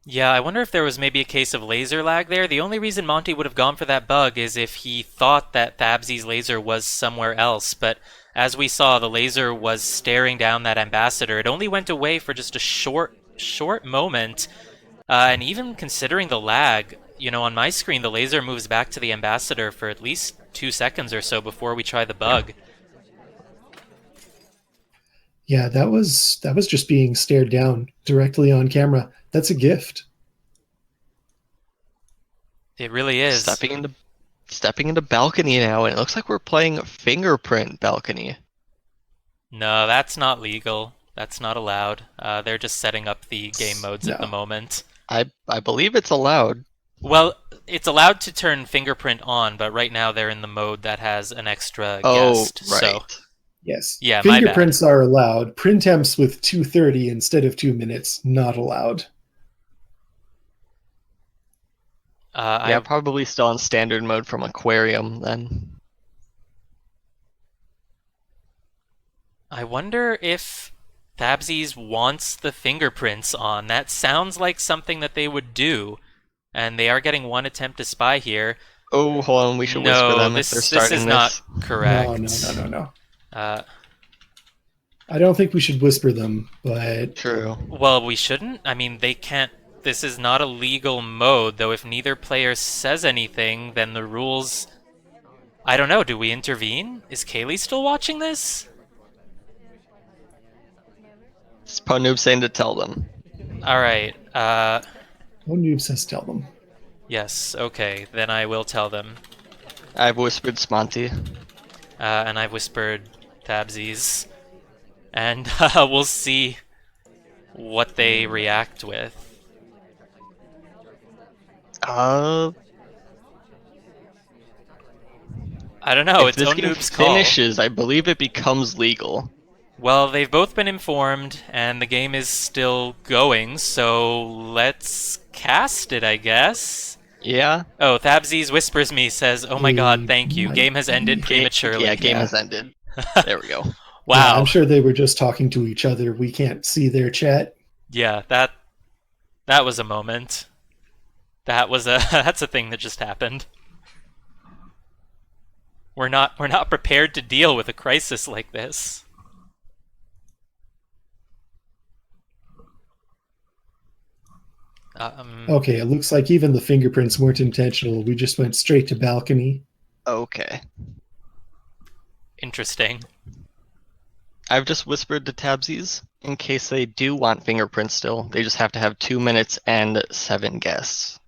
Yeah, I wonder if there was maybe a case of laser lag there. The only reason Monty would have gone for that bug is if he thought that Tabsies' laser was somewhere else, but as we saw, the laser was staring down that ambassador. It only went away for just a short moment, and even considering the lag, you know, on my screen, the laser moves back to the ambassador for at least 2 seconds or so before we try the bug. Yeah, that was just being stared down directly on camera. That's a gift. It really is. Stepping into balcony now, and it looks like we're playing fingerprint balcony. No, that's not legal. That's not allowed. They're just setting up the game modes at the moment. I believe it's allowed. Well, it's allowed to turn fingerprint on, but right now they're in the mode that has an extra guest. Right. So, yes. Yeah, fingerprints are allowed. Print temps with 2:30 instead of 2 minutes, not allowed. Yeah, probably still on standard mode from Aquarium then. I wonder if Tabsies wants the fingerprints on. That sounds like something that they would do. And they are getting 1 attempt to spy here. Oh, hold on, we should whisper them if they're starting this. This is not correct. No. I don't think we should whisper them, but... True. Well, we shouldn't? I mean, they can't... This is not a legal mode, though if neither player says anything, then the rules... I don't know, do we intervene? Is Kaylee still watching this? It's Noob saying to tell them. Alright, Noob says tell them. Yes, okay, then I will tell them. I've whispered Smonty. And I've whispered Tabsies. And we'll see what they react with. I don't know, if it's this own game Noob's call. finishes, I believe it becomes legal. Well, they've both been informed, and the game is still going, so let's cast it, I guess. Yeah? Oh, Tabsies whispers me, says, "Oh my god, thank you. Game has ended prematurely." Yeah, game has ended. There we go. Wow. Yeah, I'm sure they were just talking to each other. We can't see their chat. Yeah, that was a moment. That's a thing that just happened. We're not prepared to deal with a crisis like this. Okay, it looks like even the fingerprints weren't intentional. We just went straight to balcony. Okay. Interesting. I've just whispered to Tabsies in case they do want fingerprints still. They just have to have 2 minutes and 7 guests.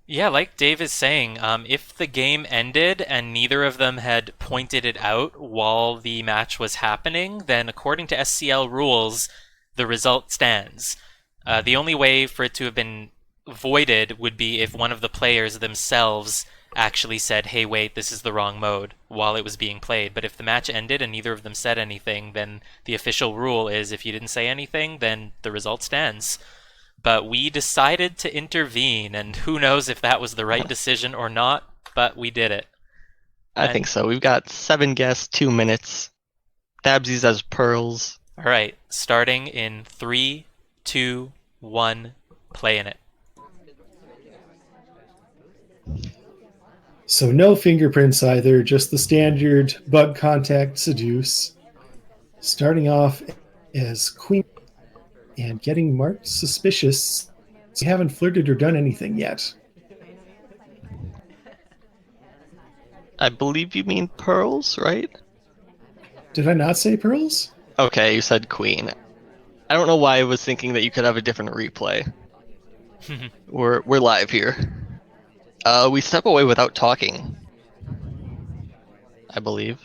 Yeah, like Dave is saying, if the game ended and neither of them had pointed it out while the match was happening, then according to SCL rules, the result stands. The only way for it to have been voided would be if one of the players themselves actually said, hey, wait, this is the wrong mode, while it was being played. But if the match ended and neither of them said anything, then the official rule is if you didn't say anything, then the result stands. But we decided to intervene, and who knows if that was the right decision or not, but we did it. I think so. We've got 7 guests, 2 minutes. Tabsies as pearls. All right, starting in 3, 2, 1, play in it. So no fingerprints either, just the standard bug contact seduce. Starting off as queen and getting marked suspicious. So you haven't flirted or done anything yet. I believe you mean pearls, right? Did I not say pearls? Okay, you said queen. I don't know why I was thinking that you could have a different replay. We're live here. We step away without talking, I believe.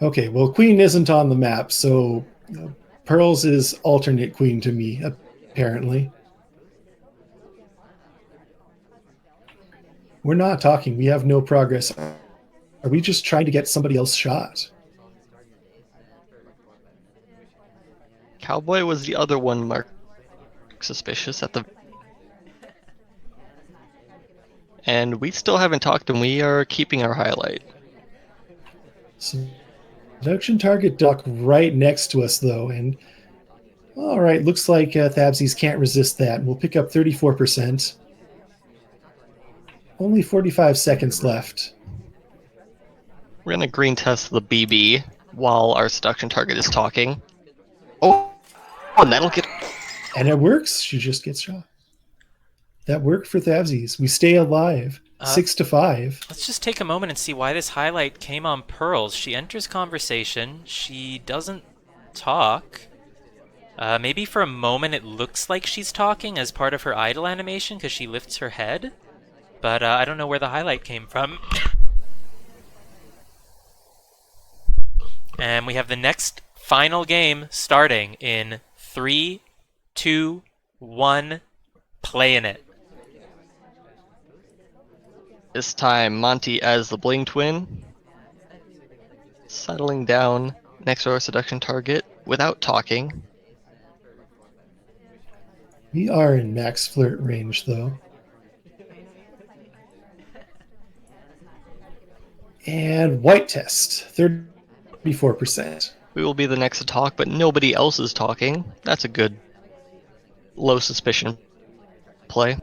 Okay, well, queen isn't on the map, so pearls is alternate queen to me, apparently. We're not talking. We have no progress. Are we just trying to get somebody else shot? Cowboy was the other one marked suspicious at the... And we still haven't talked, and we are keeping our highlight. Seduction target dock right next to us, though, and all right, looks like Tabsies can't resist that. We'll pick up 34%. Only 45 seconds left. We're gonna green test the BB while our seduction target is talking. Oh, and that'll get... And it works. She just gets shot. That worked for Tabsies. We stay alive. 6-5. Let's just take a moment and see why this highlight came on Pearls. She enters conversation. She doesn't talk. Maybe for a moment it looks like she's talking as part of her idle animation because she lifts her head. But I don't know where the highlight came from. And we have the next final game starting in 3, 2, 1, play in it. This time, Monty as the Bling Twin, settling down next to our seduction target without talking. We are in max flirt range, though. And white test, 34%. We will be the next to talk, but nobody else is talking. That's a good low suspicion play.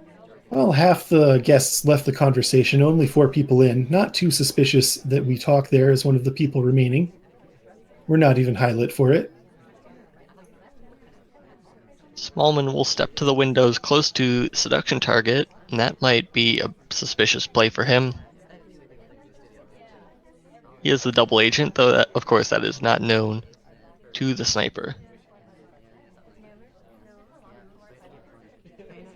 Well, half the guests left the conversation, only 4 people in. Not too suspicious that we talk there as one of the people remaining. We're not even highlit for it. Smallman will step to the windows close to seduction target, and that might be a suspicious play for him. He is the double agent, though that, of course, that is not known to the sniper.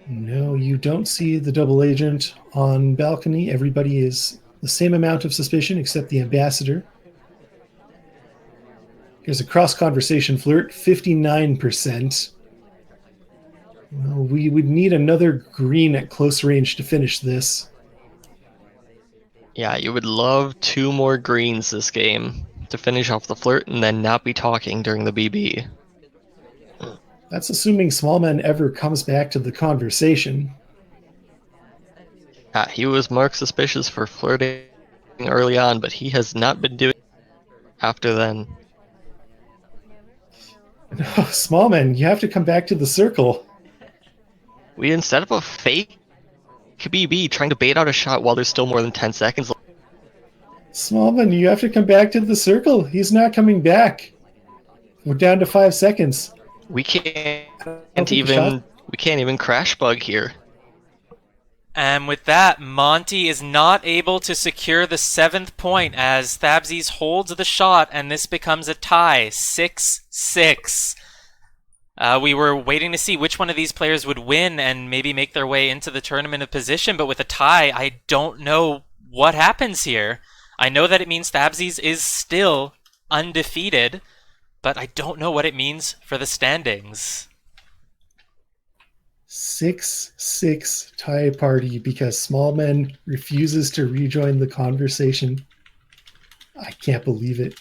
No, you don't see the double agent on balcony. Everybody is the same amount of suspicion except the ambassador. Here's a cross-conversation flirt, 59%. Well, we would need another green at close range to finish this. Yeah, you would love 2 more greens this game to finish off the flirt and then not be talking during the BB. That's assuming Smallman ever comes back to the conversation. He was marked suspicious for flirting early on, but he has not been doing it after then. No, Smallman, you have to come back to the circle. We, instead of a fake BB trying to bait out a shot while there's still more than 10 seconds left. Smallman, you have to come back to the circle. He's not coming back. We're down to 5 seconds. We can't even crash bug here. And with that, Monty is not able to secure the 7th point as Tabsies holds the shot, and this becomes a tie, 6-6. We were waiting to see which one of these players would win and maybe make their way into the tournament of position, but with a tie, I don't know what happens here. I know that it means Tabsies is still undefeated, but I don't know what it means for the standings. 6-6 tie party because Smallman refuses to rejoin the conversation. I can't believe it.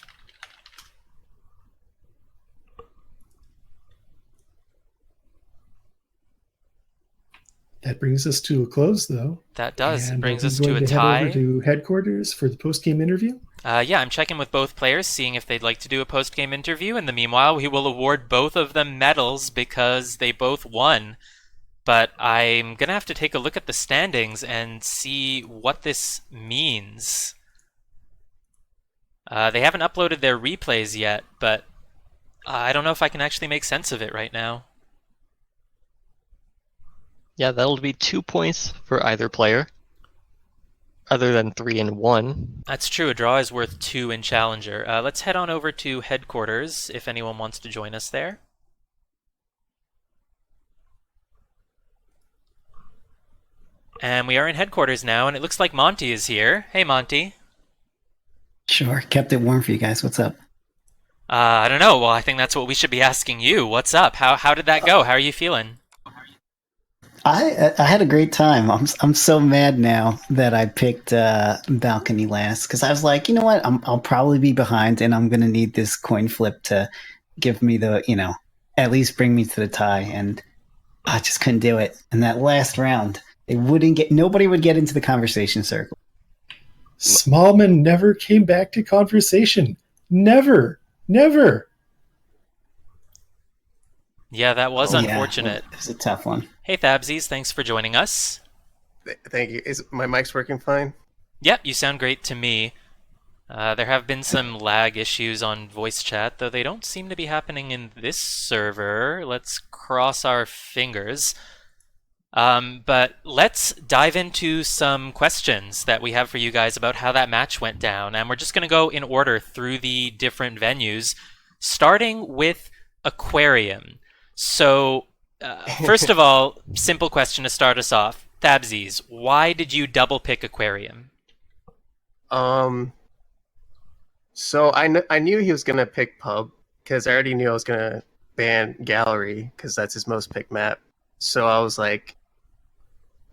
That brings us to a close, though. That does. And It brings are we us to going a Head tie. over to headquarters for the post-game interview. Yeah, I'm checking with both players, seeing if they'd like to do a post-game interview. In the meanwhile, we will award both of them medals because they both won. But I'm going to have to take a look at the standings and see what this means. They haven't uploaded their replays yet, but I don't know if I can actually make sense of it right now. Yeah, that'll be 2 points for either player, other than 3 and 1. That's true. A draw is worth 2 in Challenger. Let's head on over to headquarters if anyone wants to join us there. And we are in headquarters now, and it looks like Monty is here. Hey, Monty. Sure, kept it warm for you guys. What's up? I don't know. Well, I think that's what we should be asking you. What's up? How did that go? How are you feeling? I had a great time. I'm so mad now that I picked balcony last because I was like, you know what? I'll probably be behind, and I'm gonna need this coin flip to give me the, at least bring me to the tie, and I just couldn't do it. And that last round, nobody would get into the conversation circle. Smallman never came back to conversation. Never. Yeah, that was Yeah, unfortunate. it was a tough one. Hey, Tabsies, thanks for joining us. Thank you. Is my mic's working fine? Yep, you sound great to me. There have been some lag issues on voice chat, though they don't seem to be happening in this server. Let's cross our fingers. But let's dive into some questions that we have for you guys about how that match went down. And we're just going to go in order through the different venues, starting with Aquarium. So, first of all, simple question to start us off. Tabsies, why did you double pick Aquarium? So I knew he was gonna pick pub because I already knew I was gonna ban gallery because that's his most picked map. So I was like,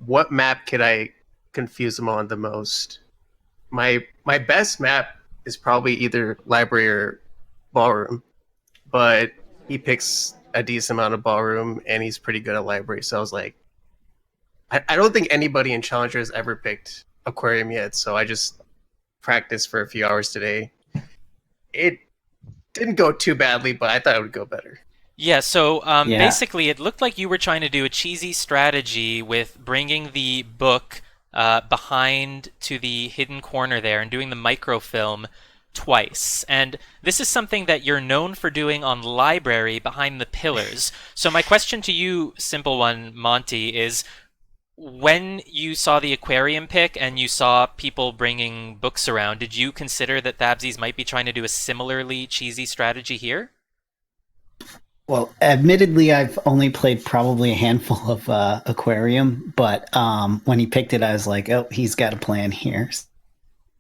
what map could I confuse him on the most? My best map is probably either library or ballroom, but he picks a decent amount of ballroom and he's pretty good at library. So I was like, I don't think anybody in Challenger has ever picked Aquarium yet. So I just practiced for a few hours today. It didn't go too badly, but I thought it would go better. Yeah, so Yeah. basically it looked like you were trying to do a cheesy strategy with bringing the book behind to the hidden corner there and doing the microfilm twice. And this is something that you're known for doing on library behind the pillars. So my question to you, simple one, Monty, is when you saw the Aquarium pick and you saw people bringing books around, did you consider that Tabsies might be trying to do a similarly cheesy strategy here? Well, admittedly, I've only played probably a handful of Aquarium, but when he picked it, I was like, oh, he's got a plan here.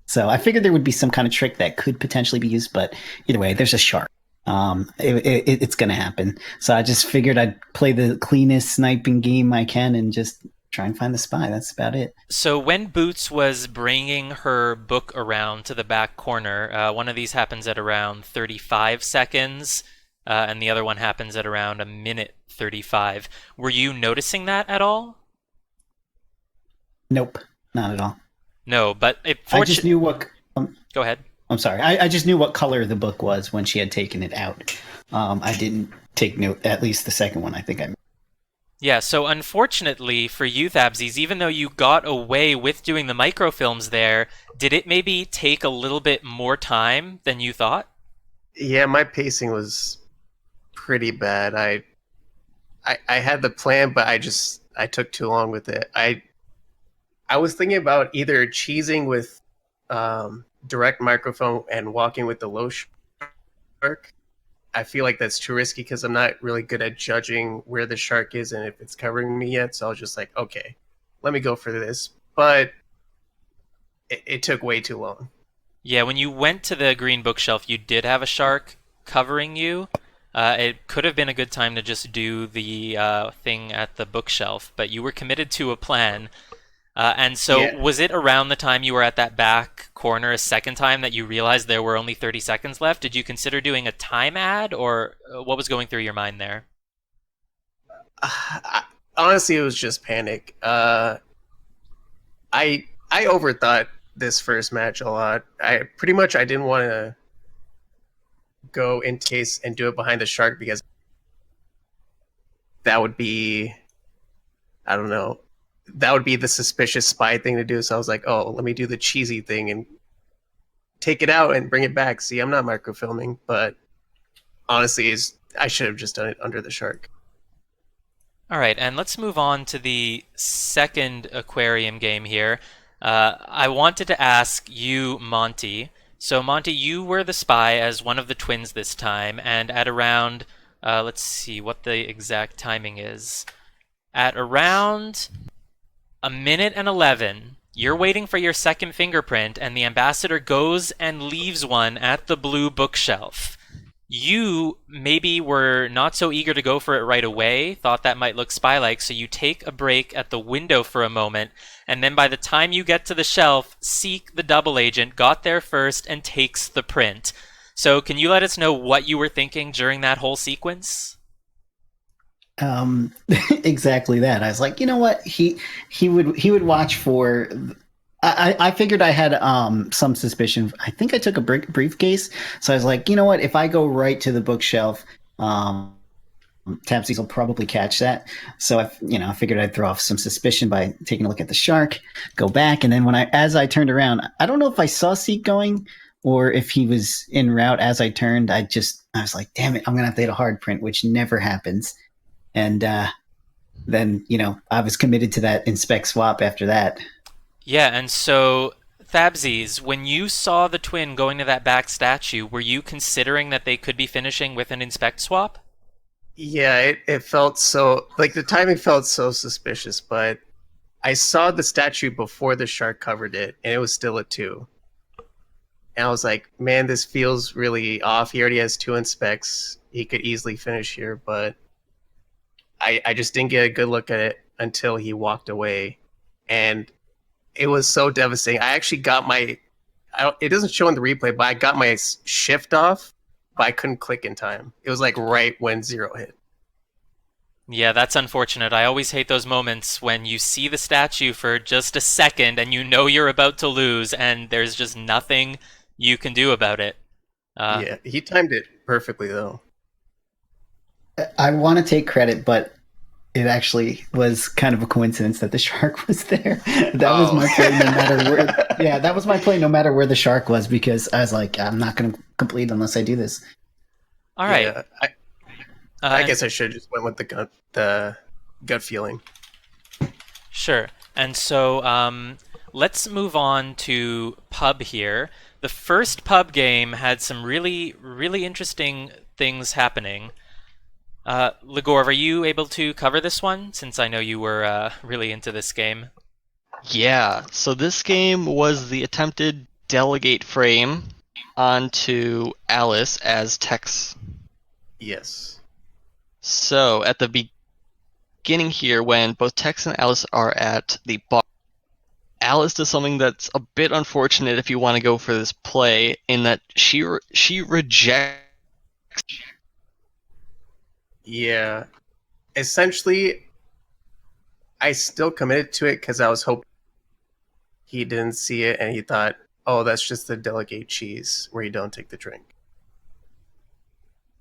So I figured there would be some kind of trick that could potentially be used, but either way, there's a shark. It's going to happen. So I just figured I'd play the cleanest sniping game I can and just try and find the spy. That's about it. So when Boots was bringing her book around to the back corner, one of these happens at around 35 seconds, and the other one happens at around a minute 35. Were you noticing that at all? Nope, not at all. No, but I just knew what. Go ahead. I'm sorry. I just knew what color the book was when she had taken it out. I didn't take note. At least the second one, I think I. Yeah, so unfortunately for you, Tabsies, even though you got away with doing the microfilms there, did it maybe take a little bit more time than you thought? Yeah, my pacing was pretty bad. I had the plan, but I took too long with it. I was thinking about either cheesing with direct microphone and walking with the low shark. I feel like that's too risky because I'm not really good at judging where the shark is and if it's covering me yet. So I was just like, okay, let me go for this. But it took way too long. Yeah, when you went to the green bookshelf, you did have a shark covering you. It could have been a good time to just do the thing at the bookshelf, but you were committed to a plan. And so, Yeah. was it around the time you were at that back corner a second time that you realized there were only 30 seconds left? Did you consider doing a time ad, or what was going through your mind there? Honestly, it was just panic. I overthought this first match a lot. I didn't want to go in case and do it behind the shark because that would be, I don't know, that would be the suspicious spy thing to do. So I was like, oh, let me do the cheesy thing and take it out and bring it back. See, I'm not microfilming, but honestly, I should have just done it under the shark. All right, and let's move on to the second aquarium game here. I wanted to ask you, Monty. So, Monty, you were the spy as one of the twins this time, and at around, let's see what the exact timing is. At around a minute and 11, you're waiting for your second fingerprint, and the ambassador goes and leaves one at the blue bookshelf. You maybe were not so eager to go for it right away, thought that might look spy-like, so you take a break at the window for a moment, and then by the time you get to the shelf, Seek, the double agent, got there first and takes the print. So can you let us know what you were thinking during that whole sequence? Exactly that. I was like, you know what? He would watch for. I figured I had some suspicion. I think I took a briefcase, so I was like, you know what? If I go right to the bookshelf, Tabsies will probably catch that. So I figured I'd throw off some suspicion by taking a look at the shark, go back, and then as I turned around, I don't know if I saw Seek going or if he was en route as I turned. I was like, damn it, I'm gonna have to hit a hard print, which never happens. And then I was committed to that inspect swap after that. Yeah, and so, Thabsies, when you saw the twin going to that back statue, were you considering that they could be finishing with an inspect swap? Yeah, it felt so like the timing felt so suspicious, but I saw the statue before the shark covered it, and it was still a 2. And I was like, man, this feels really off. He already has 2 inspects. He could easily finish here, but I just didn't get a good look at it until he walked away. And it was so devastating. I actually got it doesn't show in the replay, but I got my shift off, but I couldn't click in time. It was like right when 0 hit. Yeah, that's unfortunate. I always hate those moments when you see the statue for just a second and you know you're about to lose and there's just nothing you can do about it. Yeah, he timed it perfectly though. I want to take credit, but it actually was kind of a coincidence that the shark was there. That was my play no matter where. Yeah, that was my play no matter where the shark was, because I was like, I'm not going to complete unless I do this. All right. Yeah, I guess I should have just went with the gut feeling. Sure. And so let's move on to pub here. The first pub game had some really, really interesting things happening. Ligor, are you able to cover this one, since I know you were really into this game? Yeah, so this game was the attempted delegate frame onto Alice as Tex. Yes. So at the beginning here, when both Tex and Alice are at the bar, Alice does something that's a bit unfortunate if you want to go for this play, in that she rejects. Yeah. Essentially, I still committed to it because I was hoping he didn't see it and he thought, oh, that's just the delegate cheese where you don't take the drink.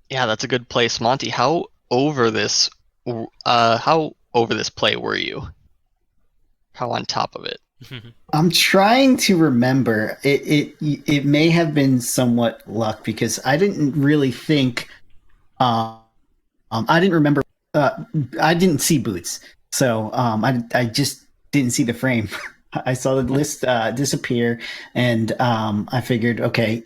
Yeah, that's a good place, Monty. How over this play were you? How on top of it? I'm trying to remember. It may have been somewhat luck, because I didn't really think. I didn't remember. I didn't see boots, so I just didn't see the frame. I saw the list disappear, and I figured, okay,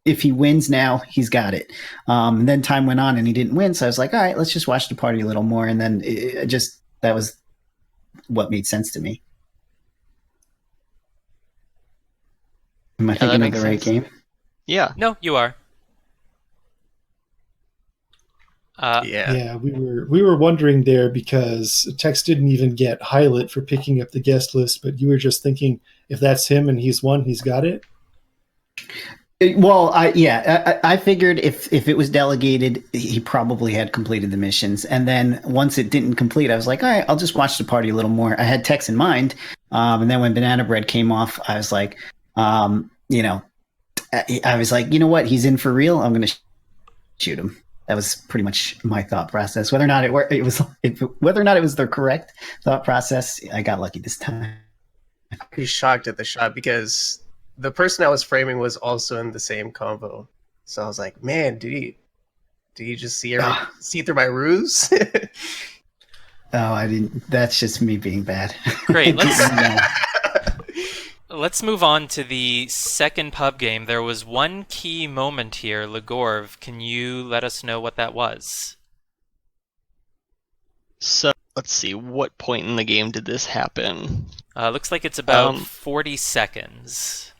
if he wins now, he's got it. And then time went on, and he didn't win, so I was like, all right, let's just watch the party a little more. And then that was what made sense to me. Am I thinking of the right game? Yeah. No, you are. Yeah, we were wondering there because Tex didn't even get highlight for picking up the guest list, but you were just thinking if that's him and he's won, he's got it. Well, I figured if it was delegated, he probably had completed the missions. And then once it didn't complete, I was like, all right, I'll just watch the party a little more. I had Tex in mind. And then when Banana Bread came off, I was like, I was like, you know what? He's in for real. I'm going to shoot him. That was pretty much my thought process. Whether or not it was the correct thought process, I got lucky this time. He's shocked at the shot because the person I was framing was also in the same convo. So I was like, man, did he just see through my ruse? Oh, I didn't. That's just me being bad. Great. Let's move on to the second pub game. There was one key moment here. Legorv, can you let us know what that was? So, let's see. What point in the game did this happen? Looks like it's about 40 seconds.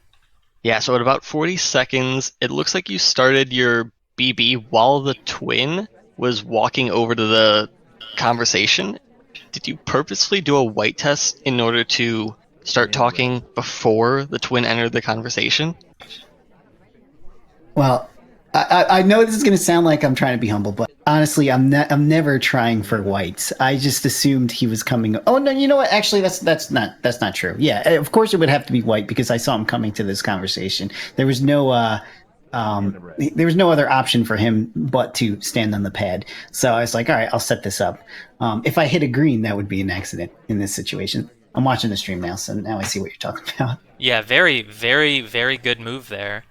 Yeah, so at about 40 seconds, it looks like you started your BB while the twin was walking over to the conversation. Did you purposely do a white test in order to start talking before the twin entered the conversation? Well, I know this is going to sound like I'm trying to be humble, but honestly, I'm never trying for whites. I just assumed he was coming. Oh no, you know what? Actually, that's not true. Yeah, of course it would have to be white because I saw him coming to this conversation. There was no other option for him but to stand on the pad. So I was like, all right, I'll set this up. If I hit a green, that would be an accident in this situation. I'm watching the stream now, so now I see what you're talking about. Yeah, very, very, very good move there.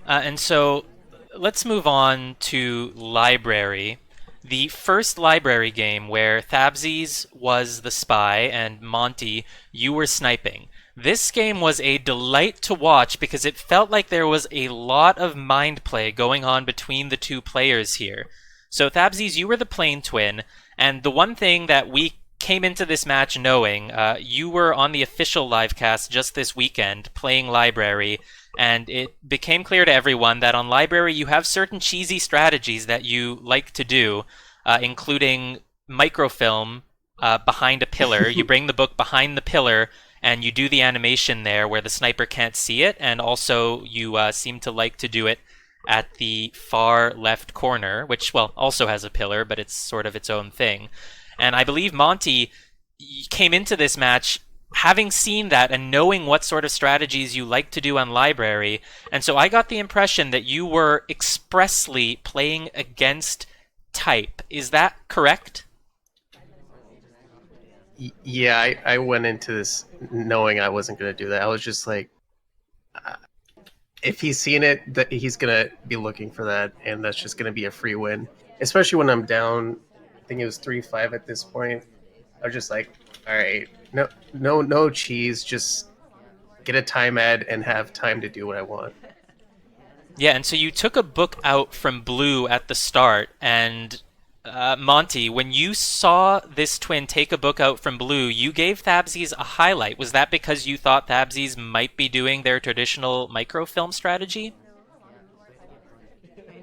And so let's move on to Library. The first Library game where Tabsies was the spy and Monty, you were sniping. This game was a delight to watch because it felt like there was a lot of mind play going on between the two players here. So Tabsies, you were the plane twin, and the one thing that we came into this match knowing, you were on the official livecast just this weekend playing Library, and it became clear to everyone that on Library you have certain cheesy strategies that you like to do, including microfilm behind a pillar. You bring the book behind the pillar and you do the animation there where the sniper can't see it, and also you seem to like to do it at the far left corner, which, well, also has a pillar, but it's sort of its own thing. And I believe Monty came into this match having seen that and knowing what sort of strategies you like to do on Library, and so I got the impression that you were expressly playing against type. Is that correct? Yeah, I went into this knowing I wasn't going to do that. I was just like, if he's seen it, that he's going to be looking for that, and that's just going to be a free win. Especially when I'm down, I think it was 3-5 at this point. I was just like, all right, no cheese, just get a time ad and have time to do what I want. Yeah, and so you took a book out from Blue at the start, and Monty, when you saw this twin take a book out from Blue, you gave Tabsies a highlight. Was that because you thought Tabsies might be doing their traditional microfilm strategy?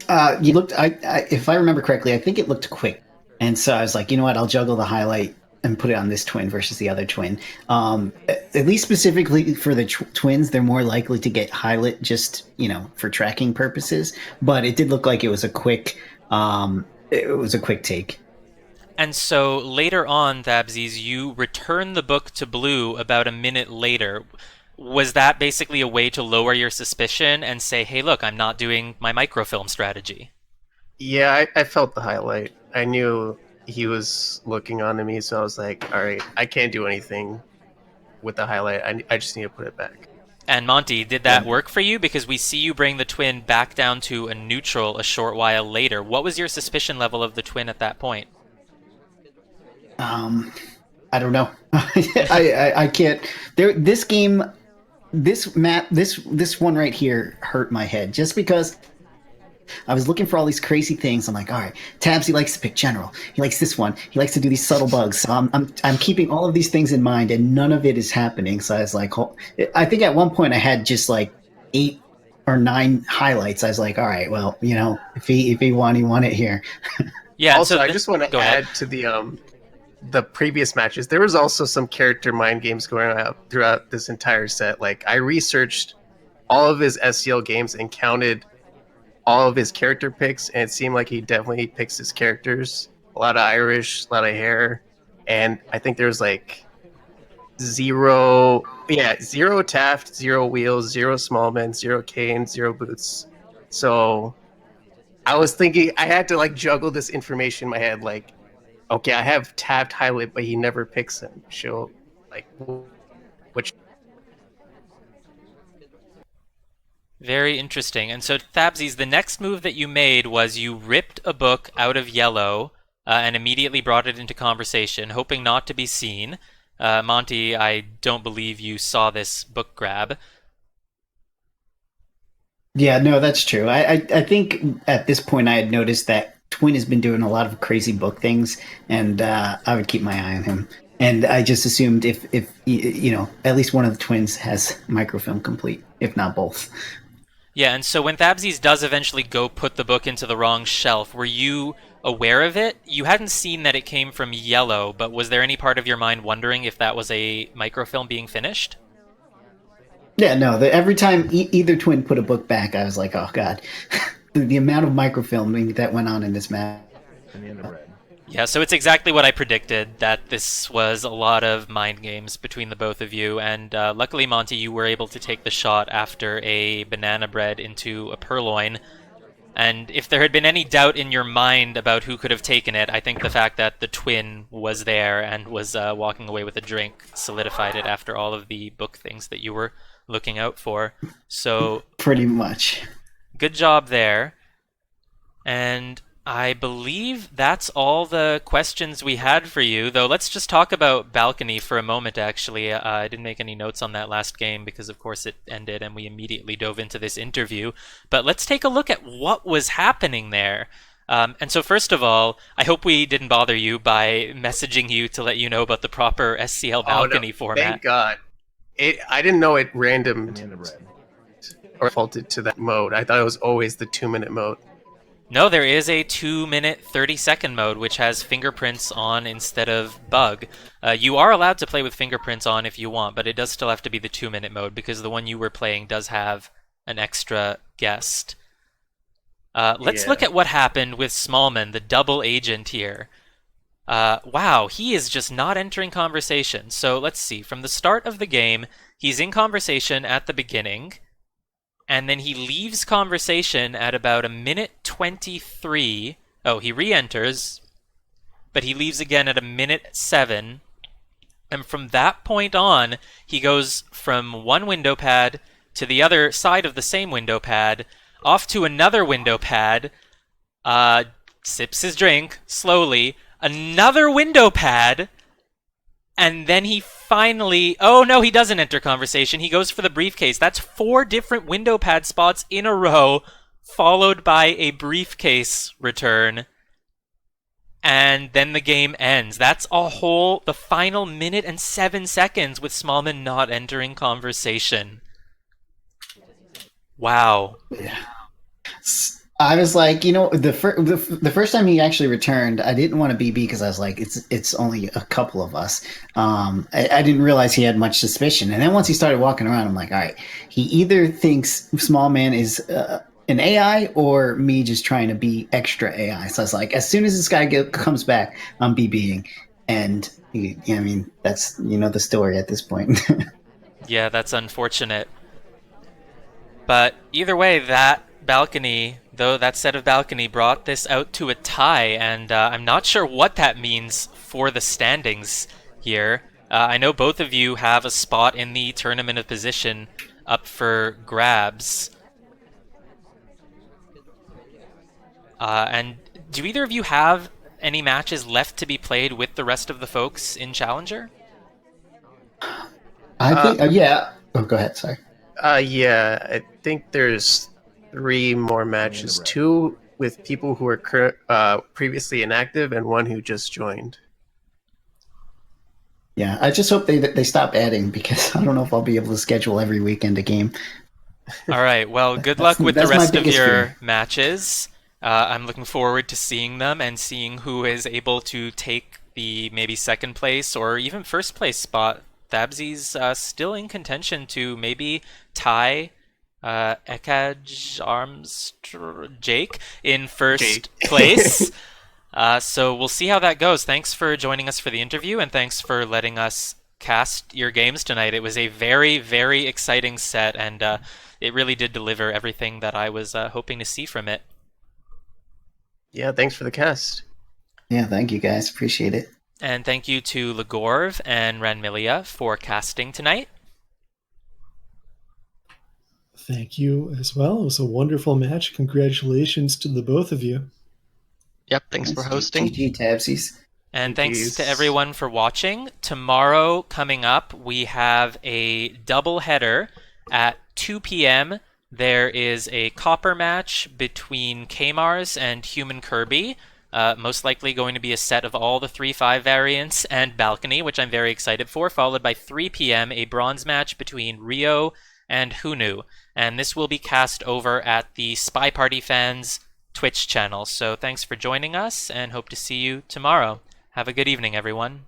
You looked. If I remember correctly, I think it looked quick, and so I was like, you know what? I'll juggle the highlight and put it on this twin versus the other twin. At least specifically for the twins, they're more likely to get highlight just for tracking purposes. But it did look like it was a quick. It was a quick take. And so later on, Tabsies, you return the book to Blue about a minute later. Was that basically a way to lower your suspicion and say, hey, look, I'm not doing my microfilm strategy? Yeah, I felt the highlight. I knew he was looking onto me, so I was like, all right, I can't do anything with the highlight. I just need to put it back. And Monty, did that work for you? Because we see you bring the twin back down to a neutral a short while later. What was your suspicion level of the twin at that point? I don't know. I can't. This game, this map, this one right here hurt my head just because I was looking for all these crazy things. I'm like, all right, Tabs, he likes to pick general. He likes this one. He likes to do these subtle bugs. So I'm keeping all of these things in mind, and none of it is happening. So I was like, I think at one point I had just like 8 or 9 highlights. I was like, all right, well, if he won, he won it here. Yeah. Also, so I just want to add to the previous matches. There was also some character mind games going on throughout this entire set. Like I researched all of his SCL games and counted all of his character picks, and it seemed like he definitely picks his characters. A lot of Irish, a lot of hair, and I think there's like zero Taft, 0 Wheels, 0 Smallman, 0 Kane, 0 Boots. So I was thinking I had to like juggle this information in my head. Like, okay, I have Taft highlight, but he never picks him. She'll like which. Very interesting. And so, Thabsies, the next move that you made was you ripped a book out of yellow and immediately brought it into conversation, hoping not to be seen. Monty, I don't believe you saw this book grab. Yeah, no, that's true. I think at this point I had noticed that Twin has been doing a lot of crazy book things, and I would keep my eye on him. And I just assumed if at least one of the twins has microfilm complete, if not both. Yeah, and so when Thabsies does eventually go put the book into the wrong shelf, were you aware of it? You hadn't seen that it came from yellow, but was there any part of your mind wondering if that was a microfilm being finished? Yeah, no. Every time either twin put a book back, I was like, oh god, the amount of microfilming that went on in this map. Yeah, so it's exactly what I predicted, that this was a lot of mind games between the both of you, and luckily, Monty, you were able to take the shot after a banana bread into a purloin. And if there had been any doubt in your mind about who could have taken it, I think the fact that the twin was there and was walking away with a drink solidified it after all of the book things that you were looking out for. So pretty much. Good job there. And I believe that's all the questions we had for you, though let's just talk about Balcony for a moment, actually. I didn't make any notes on that last game because, of course, it ended and we immediately dove into this interview. But let's take a look at what was happening there. And so first of all, I hope we didn't bother you by messaging you to let you know about the proper SCL Balcony format. Thank God. I didn't know it random or defaulted to that mode. I thought it was always the 2-minute mode. No, there is a 2-minute 30-second mode which has fingerprints on instead of bug. You are allowed to play with fingerprints on if you want, but it does still have to be the 2-minute mode because the one you were playing does have an extra guest. Let's look at what happened with Smallman, the double agent here. Wow, he is just not entering conversation. So let's see. From the start of the game, he's in conversation at the beginning. And then he leaves conversation at about 1:23. Oh, he re-enters, but he leaves again at 1:07. And from that point on, he goes from one window pad to the other side of the same window pad, off to another window pad, sips his drink slowly, another window pad, and then he finally... Oh, no, he doesn't enter conversation. He goes for the briefcase. That's 4 different window pad spots in a row, followed by a briefcase return. And then the game ends. That's the final 1:07 with Smallman not entering conversation. Wow. Yeah. I was like, the first time he actually returned, I didn't want to BB because I was like, it's only a couple of us. I didn't realize he had much suspicion, and then once he started walking around, I'm like, all right, he either thinks Smallman is an AI or me just trying to be extra AI. So I was like, as soon as this guy comes back, I'm BBing, and that's the story at this point. Yeah, that's unfortunate. But either way, that set of balcony brought this out to a tie, and I'm not sure what that means for the standings here. I know both of you have a spot in the tournament of position up for grabs. And do either of you have any matches left to be played with the rest of the folks in Challenger? I think, yeah. Oh, go ahead. Sorry. Yeah, I think there's 3 more matches. 2 with people who are previously inactive, and 1 who just joined. Yeah, I just hope they stop adding, because I don't know if I'll be able to schedule every weekend a game. All right. Well, good luck with the That's my rest of biggest your fear. matches. I'm looking forward to seeing them and seeing who is able to take the maybe second place or even first place spot. Tabsies still in contention to maybe tie Ekaj Jake in first place. So we'll see how that goes. Thanks for joining us for the interview, and thanks for letting us cast your games tonight. It was a very, very exciting set, and it really did deliver everything that I was hoping to see from it. Yeah, thanks for the cast. Yeah, thank you guys. Appreciate it. And thank you to Legorv and Ranmilia for casting tonight. Thank you as well. It was a wonderful match. Congratulations to the both of you. Yep, thanks for hosting. GG Tabsies. And Thank thanks you. to everyone for watching. Tomorrow, coming up, we have a double header at 2 p.m. There is a copper match between Kmars and Human Kirby. Most likely going to be a set of all the 3-5 variants and Balcony, which I'm very excited for, followed by 3 p.m. a bronze match between Rio and Hunu. And this will be cast over at the Spy Party Fans Twitch channel. So thanks for joining us, and hope to see you tomorrow. Have a good evening, everyone.